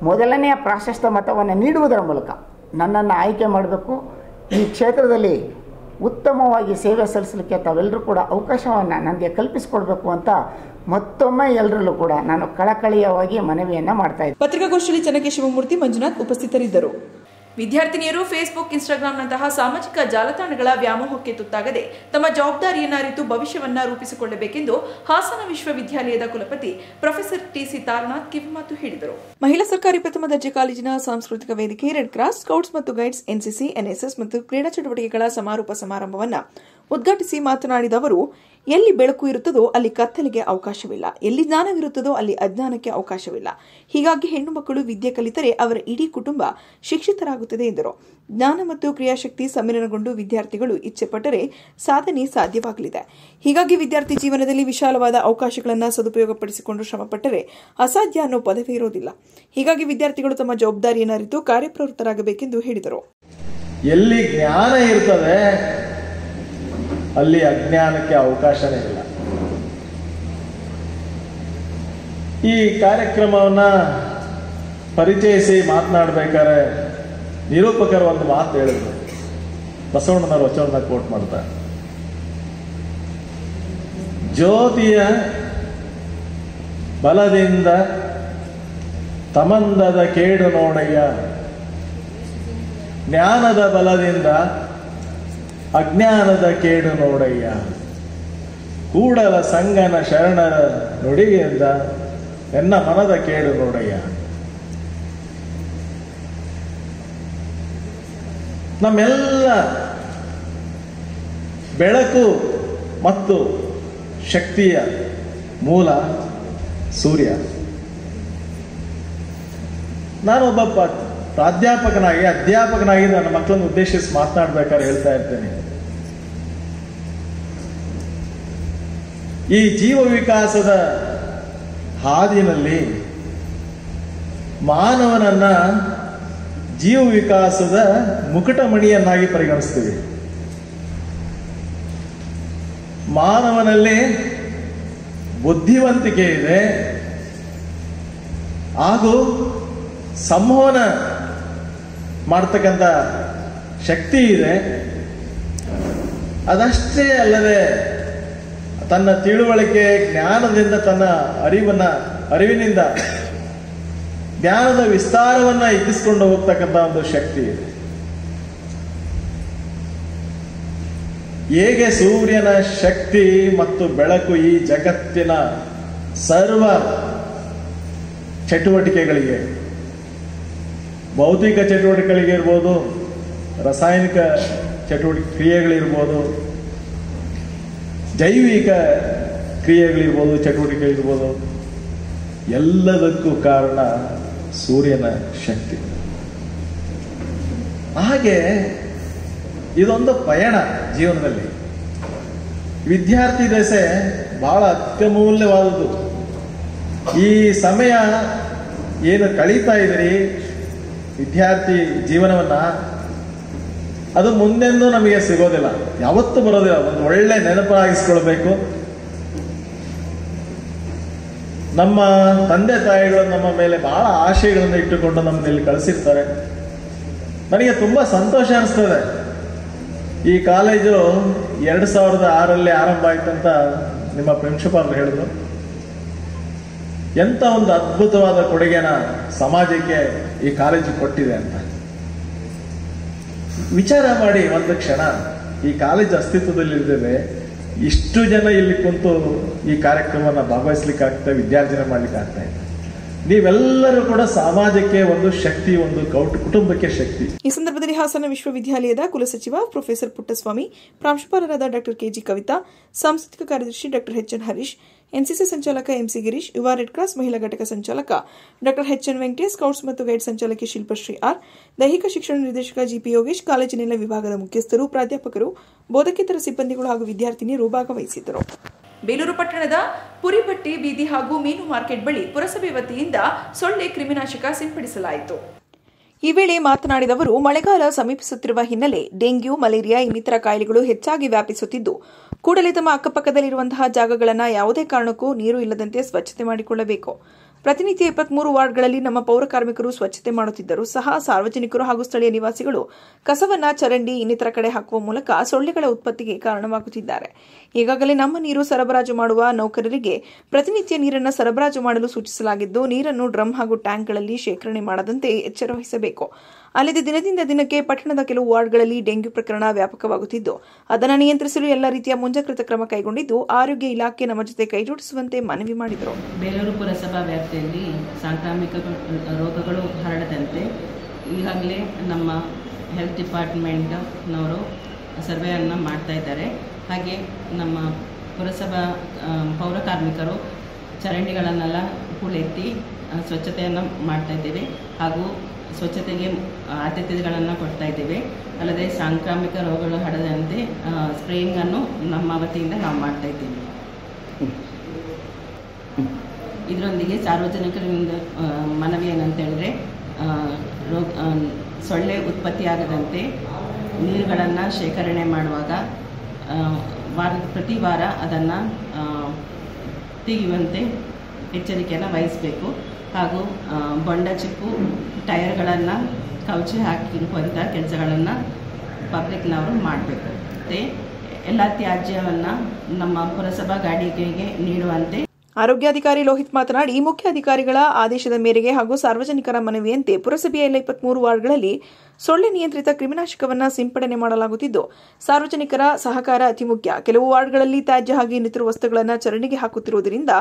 ಮೊದಲನೆಯ ಪ್ರಾಶಸ್ತ್ಯ ಮತವನ್ನು ನೀಡುವುದರ ಮೂಲಕ ನನ್ನನ್ನು ಆಯ್ಕೆ ಮಾಡಬೇಕು. ಈ ಕ್ಷೇತ್ರದಲ್ಲಿ ಉತ್ತಮವಾಗಿ ಸೇವೆ ಸಲ್ಲಿಸಲಿಕ್ಕೆ ತಾವೆಲ್ಲರೂ ಕೂಡ ಅವಕಾಶವನ್ನು ನನಗೆ ಕಲ್ಪಿಸಿಕೊಡ್ಬೇಕು ಅಂತ ಮತ್ತೊಮ್ಮೆ ಎಲ್ಲರಲ್ಲೂ ಕೂಡ ನಾನು ಕಳಕಳಿಯವಾಗಿ ಮನವಿಯನ್ನು ಮಾಡ್ತಾ ಇದ್ದೆ. ಪತ್ರಿಕಾಗೋಷ್ಠಿಯಲ್ಲಿ ಚನ್ನಕೇಶವಮೂರ್ತಿ, ಮಂಜುನಾಥ್ ಉಪಸ್ಥಿತರಿದ್ದರು. ವಿದ್ಯಾರ್ಥಿನಿಯರು ಫೇಸ್ಬುಕ್, ಇನ್ಸ್ಟಾಗ್ರಾಂನಂತಹ ಸಾಮಾಜಿಕ ಜಾಲತಾಣಗಳ ವ್ಯಾಮೋಹಕ್ಕೆ ತುತ್ತಾಗದೆ ತಮ್ಮ ಜವಾಬ್ದಾರಿಯನ್ನು ಅರಿತು ಭವಿಷ್ಯವನ್ನ ರೂಪಿಸಿಕೊಳ್ಳಬೇಕೆಂದು ಹಾಸನ ವಿಶ್ವವಿದ್ಯಾಲಯದ ಕುಲಪತಿ ಪ್ರೊಫೆಸರ್ TC ತಾರನಾಥ್ ಕಿವಿಮಾತು ಹೇಳಿದರು. ಮಹಿಳಾ ಸರ್ಕಾರಿ ಪ್ರಥಮ ದರ್ಜೆ ಕಾಲೇಜಿನ ಸಾಂಸ್ಕೃತಿಕ ವೇದಿಕೆ, ರೆಡ್ ಕ್ರಾಸ್, ಸ್ಕೌಟ್ಸ್ ಮತ್ತು ಗೈಡ್ಸ್, NCC, NSS ಮತ್ತು ಕ್ರೀಡಾ ಚಟುವಟಿಕೆಗಳ ಸಮಾರೋಪ ಸಮಾರಂಭವನ್ನು ಉದ್ಘಾಟಿಸಿ ಮಾತನಾಡಿದ ಅವರು, ಎಲ್ಲಿ ಬೆಳಕು ಇರುತ್ತದೋ ಅಲ್ಲಿ ಕತ್ತಲಿಗೆ ಅವಕಾಶವಿಲ್ಲ, ಎಲ್ಲಿ ಜ್ಞಾನವಿರುತ್ತದೋ ಅಲ್ಲಿ ಅಜ್ಞಾನಕ್ಕೆ ಅವಕಾಶವಿಲ್ಲ. ಹೀಗಾಗಿ ಹೆಣ್ಣು ಮಕ್ಕಳು ವಿದ್ಯೆ ಕಲಿತರೆ ಅವರ ಇಡೀ ಕುಟುಂಬ ಶಿಕ್ಷಿತರಾಗುತ್ತದೆ ಎಂದರು. ಜ್ಞಾನ ಮತ್ತು ಕ್ರಿಯಾಶಕ್ತಿ ಸಮ್ಮಿಲನಗೊಂಡು ವಿದ್ಯಾರ್ಥಿಗಳು ಇಚ್ಛೆಪಟ್ಟರೆ ಸಾಧನೆ ಸಾಧ್ಯವಾಗಲಿದೆ. ಹೀಗಾಗಿ ವಿದ್ಯಾರ್ಥಿ ಜೀವನದಲ್ಲಿ ವಿಶಾಲವಾದ ಅವಕಾಶಗಳನ್ನು ಸದುಪಯೋಗಪಡಿಸಿಕೊಂಡು ಶ್ರಮಪಟ್ಟರೆ ಅಸಾಧ್ಯ ಅನ್ನೋ ಪದವೇ ಇರೋದಿಲ್ಲ. ಹೀಗಾಗಿ ವಿದ್ಯಾರ್ಥಿಗಳು ತಮ್ಮ ಜವಾಬ್ದಾರಿಯನ್ನು ಅರಿತು ಕಾರ್ಯಪ್ರವೃತ್ತರಾಗಬೇಕೆಂದು ಹೇಳಿದರು. ಎಲ್ಲಿ ಜ್ಞಾನ ಇರ್ತದೆ ಅಲ್ಲಿ ಅಜ್ಞಾನಕ್ಕೆ ಅವಕಾಶನೇ ಇಲ್ಲ. ಈ ಕಾರ್ಯಕ್ರಮವನ್ನು ಪರಿಚಯಿಸಿ ಮಾತನಾಡಬೇಕಾದ್ರೆ ನಿರೂಪಕರು ಒಂದು ಮಾತು ಹೇಳಿದ್ರು, ಬಸವಣ್ಣನವರು ವಚನವನ್ನ ಕೋಟ್ ಮಾಡ್ತಾರೆ. ಜ್ಯೋತಿಯ ಬಲದಿಂದ ತಮಂದದ ಕೇಡು ನೋಡಯ್ಯ, ಜ್ಞಾನದ ಬಲದಿಂದ ಅಜ್ಞಾನದ ಕೇಡು ನೋಡಯ್ಯ. ಕೂಡಲ ಸಂಗನ ಶರಣರ ನುಡಿಯಿಂದ ಎನ್ನ ಮನದ ಕೇಳು ನೋಡಯ್ಯ. ನಮ್ಮೆಲ್ಲ ಬೆಳಕು ಮತ್ತು ಶಕ್ತಿಯ ಮೂಲ ಸೂರ್ಯ. ನಾನೊಬ್ಬ ಅಧ್ಯಾಪಕನಾಗಿ ನನ್ನ ಮಕ್ಕಳನ್ನು ಉದ್ದೇಶಿಸಿ ಮಾತನಾಡ್ಬೇಕಾದ್ರೆ ಹೇಳ್ತಾ ಇರ್ತೇನೆ, ಈ ಜೀವ ವಿಕಾಸದ ಹಾದಿನಲ್ಲಿ ಮಾನವನನ್ನ ಜೀವ ವಿಕಾಸದ ಮುಕುಟಮಣಿಯನ್ನಾಗಿ ಪರಿಗಣಿಸ್ತೀವಿ. ಮಾನವನಲ್ಲಿ ಬುದ್ಧಿವಂತಿಕೆ ಇದೆ ಹಾಗೂ ಸಂವಹನ ಮಾಡ್ತಕ್ಕಂಥ ಶಕ್ತಿ ಇದೆ. ಅದಷ್ಟೇ ಅಲ್ಲದೆ ತನ್ನ ತಿಳುವಳಿಕೆ ಜ್ಞಾನದಿಂದ ತನ್ನ ಅರಿವಿನಿಂದ ಜ್ಞಾನದ ವಿಸ್ತಾರವನ್ನ ಇಕ್ಕಿಸ್ಕೊಂಡು ಹೋಗ್ತಕ್ಕಂಥ ಒಂದು ಶಕ್ತಿ ಇದೆ. ಹೇಗೆ ಸೂರ್ಯನ ಶಕ್ತಿ ಮತ್ತು ಬೆಳಕು ಈ ಜಗತ್ತಿನ ಸರ್ವ ಚಟುವಟಿಕೆಗಳಿಗೆ, ಭೌತಿಕ ಚಟುವಟಿಕೆಗಳಿಗೆ ಇರ್ಬೋದು, ರಾಸಾಯನಿಕ ಕ್ರಿಯೆಗಳಿರ್ಬೋದು, ಜೈವಿಕ ಕ್ರಿಯೆಗಳಿರ್ಬೋದು, ಚಟುವಟಿಕೆಗಳಿರ್ಬೋದು, ಎಲ್ಲದಕ್ಕೂ ಕಾರಣ ಸೂರ್ಯನ ಶಕ್ತಿ. ಹಾಗೆ ಇದೊಂದು ಪಯಣ ಜೀವನದಲ್ಲಿ. ವಿದ್ಯಾರ್ಥಿ ದಶೆ ಬಹಳ ಅತ್ಯಮೂಲ್ಯವಾದದ್ದು. ಈ ಸಮಯ ಏನು ಕಳೀತಾ ಇದ್ದೀರಿ ವಿದ್ಯಾರ್ಥಿ ಜೀವನವನ್ನ, ಅದು ಮುಂದೆಂದೂ ನಮಗೆ ಸಿಗೋದಿಲ್ಲ, ಯಾವತ್ತೂ ಬರೋದಿಲ್ಲ. ಒಂದು ಒಳ್ಳೆ ನೆನಪಾಗಿಸ್ಕೊಳ್ಬೇಕು. ನಮ್ಮ ತಂದೆ ತಾಯಿಗಳು ನಮ್ಮ ಮೇಲೆ ಬಹಳ ಆಶೆಗಳನ್ನು ಇಟ್ಟುಕೊಂಡು ನಮ್ಮನ್ನ ಇಲ್ಲಿ ಕಳಿಸಿರ್ತಾರೆ. ನನಗೆ ತುಂಬಾ ಸಂತೋಷ ಅನಿಸ್ತದೆ. ಈ ಕಾಲೇಜು 2006 ಆರಂಭ ಆಯ್ತಂತ ನಿಮ್ಮ ಪ್ರಿನ್ಸಿಪಾಲ್ ಹೇಳಿದ್ರು. ಎಂತ ಒಂದು ಅದ್ಭುತವಾದ ಕೊಡುಗೆನ ಸಮಾಜಕ್ಕೆ ಈ ಕಾಲೇಜು ಕೊಟ್ಟಿದೆ ಅಂತ ವಿಚಾರ ಮಾಡಿ ಒಂದು ಕ್ಷಣ. ಈ ಕಾಲೇಜು ಅಸ್ತಿತ್ವದಲ್ಲಿದ್ದೇವೆ, ಇಷ್ಟು ಜನ ಇಲ್ಲಿ ಕುಂತು ಈ ಕಾರ್ಯಕ್ರಮನ ಭಾಗವಹಿಸ್ಲಿಕ್ಕೆ ಆಗ್ತದೆ, ವಿದ್ಯಾರ್ಜನೆ ಮಾಡ್ಲಿಕ್ಕೆ ಆಗ್ತಾ ಇದೆ. ನೀವೆಲ್ಲರೂ ಕೂಡ ಸಮಾಜಕ್ಕೆ ಒಂದು ಶಕ್ತಿ, ಒಂದು ಕುಟುಂಬಕ್ಕೆ ಶಕ್ತಿ. ಈ ಸಂದರ್ಭದಲ್ಲಿ ಹಾಸನ ವಿಶ್ವವಿದ್ಯಾಲಯದ ಕುಲಸಚಿವ ಪ್ರೊಫೆಸರ್ ಪುಟ್ಟಸ್ವಾಮಿ, ಪ್ರಾಂಶುಪಾಲರಾದ ಡಾಕ್ಟರ್ ಕೆಜಿ ಕವಿತಾ, ಸಾಂಸ್ಕೃತಿಕ ಕಾರ್ಯದರ್ಶಿ ಡಾಕ್ಟರ್ ಎಚ್ಎನ್ ಹರೀಶ್, ಎನ್ಸಿಸಿ ಸಂಚಾಲಕ ಎಂಸಿ ಗಿರೀಶ್, ಯುವ ರೆಡ್ ಕ್ರಾಸ್ ಮಹಿಳಾ ಘಟಕ ಸಂಚಾಲಕ ಡಾಕ್ಟರ್ ಎಚ್ಎನ್ ವೆಂಕಟೇಶ್, ಸ್ಕೌಟ್ಸ್ ಮತ್ತು ಗೈಡ್ ಸಂಚಾಲಕಿ ಶಿಲ್ಪಶ್ರೀ ಆರ್, ದೈಹಿಕ ಶಿಕ್ಷಣ ನಿರ್ದೇಶಕ ಜಿಪಿ ಯೋಗೇಶ್, ಕಾಲೇಜಿನ ವಿಭಾಗದ ಮುಖ್ಯಸ್ಥರು, ಪ್ರಾಧ್ಯಾಪಕರು, ಬೋಧಕೇತರ ಸಿಬ್ಬಂದಿಗಳು ಹಾಗೂ ವಿದ್ಯಾರ್ಥಿನಿಯರು ಭಾಗವಹಿಸಿದ್ದರು. ಬೇಲೂರು ಪಟ್ಟಣದ ಪುರಿಪಟ್ಟಿ ಬೀದಿ ಹಾಗೂ ಮೀನು ಮಾರ್ಕೆಟ್ ಬಳಿ ಪುರಸಭೆ ವತಿಯಿಂದ ಸೊಳ್ಳೆ ಕ್ರಿಮಿನಾಶಕ ಸಿಂಪಡಿಸಲಾಯಿತು. ಈ ವೇಳೆ ಮಾತನಾಡಿದವರು, ಮಳೆಗಾಲ ಸಮೀಪಿಸುತ್ತಿರುವ ಹಿನ್ನೆಲೆ ಡೆಂಗ್ಯೂ, ಮಲೇರಿಯಾ ಇನ್ನಿತರ ಕಾಯಿಲೆಗಳು ಹೆಚ್ಚಾಗಿ ವ್ಯಾಪಿಸುತ್ತಿದ್ದು, ಕೂಡಲೇ ತಮ್ಮ ಅಕ್ಕಪಕ್ಕದಲ್ಲಿರುವಂತಹ ಜಾಗಗಳನ್ನು ಯಾವುದೇ ಕಾರಣಕ್ಕೂ ನೀರು ಇಲ್ಲದಂತೆ ಸ್ವಚ್ಛತೆ ಮಾಡಿಕೊಳ್ಳಬೇಕು. ಪ್ರತಿನಿತ್ಯ 23 ವಾರ್ಡ್ಗಳಲ್ಲಿ ನಮ್ಮ ಪೌರ ಕಾರ್ಮಿಕರು ಸ್ವಚ್ಛತೆ ಮಾಡುತ್ತಿದ್ದರೂ ಸಹ ಸಾರ್ವಜನಿಕರು ಹಾಗೂ ಸ್ಥಳೀಯ ನಿವಾಸಿಗಳು ಕಸವನ್ನ ಚರಂಡಿ ಇನ್ನಿತರ ಕಡೆ ಹಾಕುವ ಮೂಲಕ ಸೊಳ್ಳೆಗಳ ಉತ್ಪತ್ತಿಗೆ ಕಾರಣವಾಗುತ್ತಿದ್ದಾರೆ. ಈಗಾಗಲೇ ನಮ್ಮ ನೀರು ಸರಬರಾಜು ಮಾಡುವ ನೌಕರರಿಗೆ ಪ್ರತಿನಿತ್ಯ ನೀರನ್ನು ಸರಬರಾಜು ಮಾಡಲು ಸೂಚಿಸಲಾಗಿದ್ದು, ನೀರನ್ನು ಡ್ರಮ್ ಹಾಗೂ ಟ್ಯಾಂಕ್ಗಳಲ್ಲಿ ಶೇಖರಣೆ ಮಾಡದಂತೆ ಎಚ್ಚರ ವಹಿಸಬೇಕು. ಅಲ್ಲದೆ ದಿನದಿಂದ ದಿನಕ್ಕೆ ಪಟ್ಟಣದ ಕೆಲವು ವಾರ್ಡ್ಗಳಲ್ಲಿ ಡೆಂಗ್ಯೂ ಪ್ರಕರಣ ವ್ಯಾಪಕವಾಗುತ್ತಿದ್ದು, ಅದನ್ನು ನಿಯಂತ್ರಿಸಲು ಎಲ್ಲ ರೀತಿಯ ಮುಂಜಾಗ್ರತಾ ಕ್ರಮ ಕೈಗೊಂಡಿದ್ದು, ಆರೋಗ್ಯ ಇಲಾಖೆ ನಮ್ಮ ಜೊತೆ ಕೈಜೋಡಿಸುವಂತೆ ಮನವಿ ಮಾಡಿದರು. ಬೇಲೂರು ಪುರಸಭಾ ವ್ಯಾಪ್ತಿಯಲ್ಲಿ ಸಾಂಕ್ರಾಮಿಕ ರೋಗಗಳು ಹರಡದಂತೆ ಈಗಾಗಲೇ ನಮ್ಮ ಹೆಲ್ತ್ ಡಿಪಾರ್ಟ್ಮೆಂಟ್ನವರು ಸರ್ವೆಯನ್ನು ಮಾಡ್ತಾ ಇದ್ದಾರೆ. ಹಾಗೆ ನಮ್ಮ ಪುರಸಭಾ ಪೌರ ಕಾರ್ಮಿಕರು ಚರಂಡಿಗಳನ್ನೆಲ್ಲ ಹೂಳೆತ್ತಿ ಸ್ವಚ್ಛತೆಯನ್ನು ಮಾಡ್ತಾ ಇದ್ದೇವೆ ಹಾಗೂ ಸ್ವಚ್ಛತೆಗೆ ಆದ್ಯತೆಗಳನ್ನು ಕೊಡ್ತಾ ಇದ್ದೇವೆ. ಅಲ್ಲದೆ ಸಾಂಕ್ರಾಮಿಕ ರೋಗಗಳು ಹರಡದಂತೆ ಸ್ಪ್ರೇಯಿಂಗನ್ನು ನಮ್ಮ ವತಿಯಿಂದ ನಾವು ಮಾಡ್ತಾ ಇದ್ದೇವೆ. ಇದರೊಂದಿಗೆ ಸಾರ್ವಜನಿಕರಿಂದ ಮನವಿ ಏನಂತ ಹೇಳಿದ್ರೆ, ಸೊಳ್ಳೆ ಉತ್ಪತ್ತಿಯಾಗದಂತೆ ನೀರುಗಳನ್ನು ಶೇಖರಣೆ ಮಾಡುವಾಗ ಪ್ರತಿ ವಾರ ಅದನ್ನು ತೆಗೆಯುವಂತೆ ಎಚ್ಚರಿಕೆಯನ್ನು ವಹಿಸಬೇಕು. ಹಾಗೂ ಬೊಂಡ ಚಿಪ್ಪು ಟೈರ್ಗಳನ್ನು ಕವುಚಿ ಹಾಕಿರುವಂಥ ಕೆಲಸಗಳನ್ನು ಪಬ್ಲಿಕ್ನವರು ಮಾಡಬೇಕು. ಮತ್ತು ಎಲ್ಲ ತ್ಯಾಜ್ಯವನ್ನು ನಮ್ಮ ಪುರಸಭಾ ಗಾಡಿಗೆ ನೀಡುವಂತೆ ಆರೋಗ್ಯಾಧಿಕಾರಿ ಲೋಹಿತ್ ಮಾತನಾಡಿ, ಮುಖ್ಯ ಅಧಿಕಾರಿಗಳ ಆದೇಶದ ಮೇರೆಗೆ ಹಾಗೂ ಸಾರ್ವಜನಿಕರ ಮನವಿಯಂತೆ ಪುರಸಭೆಯ 23 ವಾರ್ಡ್ಗಳಲ್ಲಿ ಸೊಳ್ಳೆ ನಿಯಂತ್ರಿತ ಕ್ರಿಮಿನಾಶಕವನ್ನು ಸಿಂಪಡಣೆ ಮಾಡಲಾಗುತ್ತಿದ್ದು, ಸಾರ್ವಜನಿಕರ ಸಹಕಾರ ಅತಿ ಮುಖ್ಯ. ಕೆಲವು ವಾರ್ಡ್ಗಳಲ್ಲಿ ತ್ಯಾಜ್ಯ ಹಾಗೂ ಇನ್ನಿತರ ವಸ್ತುಗಳನ್ನು ಚರಂಡಿಗೆ ಹಾಕುತ್ತಿರುವುದರಿಂದ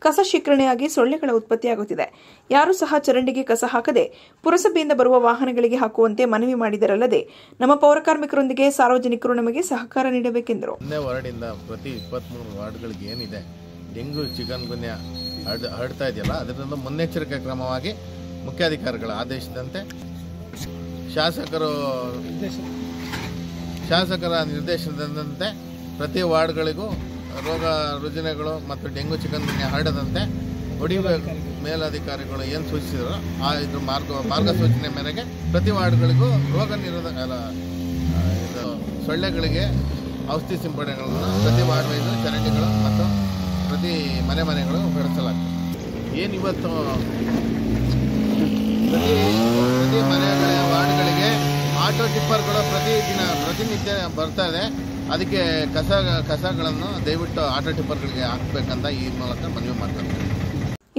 ಕಸ ಶೇಖರಣೆಯಾಗಿ ಸೊಳ್ಳೆಗಳ ಉತ್ಪತ್ತಿಯಾಗುತ್ತಿದೆ. ಯಾರೂ ಸಹ ಚರಂಡಿಗೆ ಕಸ ಹಾಕದೆ ಪುರಸಭೆಯಿಂದ ಬರುವ ವಾಹನಗಳಿಗೆ ಹಾಕುವಂತೆ ಮನವಿ ಮಾಡಿದರಲ್ಲದೆ, ನಮ್ಮ ಪೌರಕಾರ್ಮಿಕರೊಂದಿಗೆ ಸಾರ್ವಜನಿಕರು ನಮಗೆ ಸಹಕಾರ ನೀಡಬೇಕೆಂದರು. ವಾರ್ಡಿಂದ ಪ್ರತಿ 23 ವಾರ್ಡ್ಗಳಿಗೆ ಏನಿದೆ ಡೆಂಗು ಚಿಕನ್ ಗುನ್ಯಾ ಹರಡ್ತಾ ಇದೆಯಲ್ಲ, ಅದರಿಂದ ಮುನ್ನೆಚ್ಚರಿಕೆ ಕ್ರಮವಾಗಿ ಮುಖ್ಯಾಧಿಕಾರಿಗಳ ಆದೇಶದಂತೆ ಶಾಸಕರ ನಿರ್ದೇಶನದಂತೆ ಪ್ರತಿ ವಾರ್ಡ್ಗಳಿಗೂ ರೋಗ ರುಜಿನಗಳು ಮತ್ತು ಡೆಂಗು ಚಿಕನ್ ಗುನ್ಯಾ ಹರಡದಂತೆ ಹೊಡಿಬೇಕು. ಮೇಲಧಿಕಾರಿಗಳು ಏನು ಸೂಚಿಸಿದ್ರು ಆ ಇದು ಮಾರ್ಗಸೂಚನೆ ಮೇರೆಗೆ ಪ್ರತಿ ವಾರ್ಡ್ಗಳಿಗೂ ರೋಗ ನಿರೋಧಕ ಸೊಳ್ಳೆಗಳಿಗೆ ಔಷಧಿ ಸಿಂಪಡಣೆಗಳನ್ನು ಪ್ರತಿ ವಾರ್ಡ್ ವೈಸ್ ಚರಂಡಿಗಳು ಮತ್ತು ಪ್ರತಿ ಮನೆಗಳು ಹೊರಡಿಸಲಾಗ್ತದೆ. ಏನಿವತ್ತು ಪ್ರತಿ ಮನೆಗಳ ವಾರ್ಡ್ಗಳಿಗೆ ಆಟೋ ಟಿಪ್ಪರ್ಗಳು ಪ್ರತಿನಿತ್ಯ ಬರ್ತಾ ಇದೆ. ಅದಕ್ಕೆ ಕಸಗಳನ್ನು ದಯವಿಟ್ಟು ಆಟೋ ಟಿಪ್ಪರ್ಗಳಿಗೆ ಹಾಕಬೇಕಂತ ಈ ಮೂಲಕ ಮನವಿ ಮಾಡ್ತಾರೆ.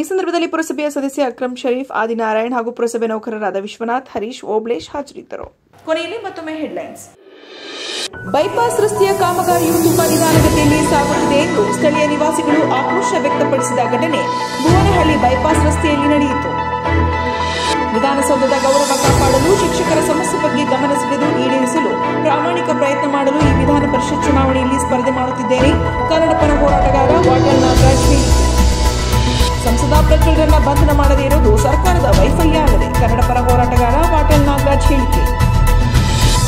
ಈ ಸಂದರ್ಭದಲ್ಲಿ ಪುರಸಭೆಯ ಸದಸ್ಯ ಅಕ್ರಮ್ ಶರೀಫ್, ಆದಿನಾರಾಯಣ್ ಹಾಗೂ ಪುರಸಭೆ ನೌಕರರಾದ ವಿಶ್ವನಾಥ್, ಹರೀಶ್, ಓಬ್ಳೇಶ್ ಹಾಜರಿದ್ದರು. ಕೊನೆಯಲ್ಲಿ ಮತ್ತೊಮ್ಮೆ ಹೆಡ್ಲೈನ್ಸ್. ಬೈಪಾಸ್ ರಸ್ತೆಯ ಕಾಮಗಾರಿಯು ತುಂಬಾ ನಿಧಾನಗತಿಯಲ್ಲಿ ಸಾಗುತ್ತಿದೆ ಎಂದು ಸ್ಥಳೀಯ ನಿವಾಸಿಗಳು ಆಕ್ರೋಶ ವ್ಯಕ್ತಪಡಿಸಿದ ಘಟನೆ ಭುವನಹಳ್ಳಿ ಬೈಪಾಸ್ ರಸ್ತೆಯಲ್ಲಿ ನಡೆಯಿತು. ವಿಧಾನಸೌಧದ ಗೌರವ ಕಾಪಾಡಲು, ಶಿಕ್ಷಕರ ಸಮಸ್ಯೆ ಬಗ್ಗೆ ಗಮನ ಸೆಳೆದು ಈಡೇರಿಸಲು ಪ್ರಾಮಾಣಿಕ ಪ್ರಯತ್ನ ಮಾಡಲು ಈ ವಿಧಾನ ಪರಿಷತ್ ಚುನಾವಣೆಯಲ್ಲಿ ಸ್ಪರ್ಧೆ ಮಾಡುತ್ತಿದ್ದೇನೆ. ಕನ್ನಡ ಪರ ಹೋರಾಟಗಾರ ವಾಟಾಳ್ ನಾಗರಾಜ್ ಹೇಳಿಕೆ. ಸಂಸದ ಪ್ರಜ್ವಲ್ರನ್ನ ಬಂಧನ ಮಾಡದೇ ಇರುವುದು ಸರ್ಕಾರದ ವೈಫಲ್ಯ ಆಗದೆ, ಕನ್ನಡ ಪರ ಹೋರಾಟಗಾರ ವಾಟಾಳ್ ನಾಗರಾಜ್ ಹೇಳಿಕೆ.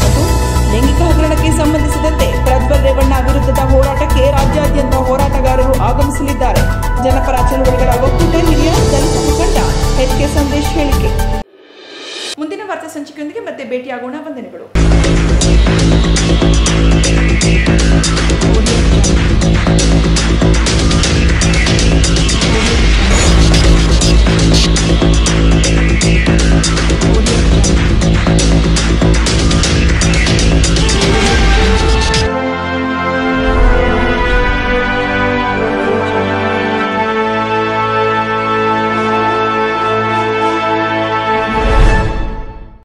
ಮತ್ತು ಲೈಂಗಿಕ ಹಗರಣಕ್ಕೆ ಸಂಬಂಧಿಸಿದಂತೆ ಪ್ರಜ್ವಲ್ ರೇವಣ್ಣ ವಿರುದ್ಧದ ಹೋರಾಟಕ್ಕೆ ರಾಜ್ಯಾದ್ಯಂತ ಹೋರಾಟಗಾರರು ಆಗಮಿಸಲಿದ್ದಾರೆ. ಜನಪರ ಚಳವಳಿಗಳ ಒಕ್ಕೂಟ ಹಿರಿಯ ದಲಿತ ಮುಖಂಡ ಎಚ್ ಕೆ ಸಂದೇಶ್ ಹೇಳಿಕೆ. ಮುಂದಿನ ವಾರ್ತಾ ಸಂಚಿಕೆಯೊಂದಿಗೆ ಮತ್ತೆ ಭೇಟಿಯಾಗೋಣ. ವಂದನೆಗಳು.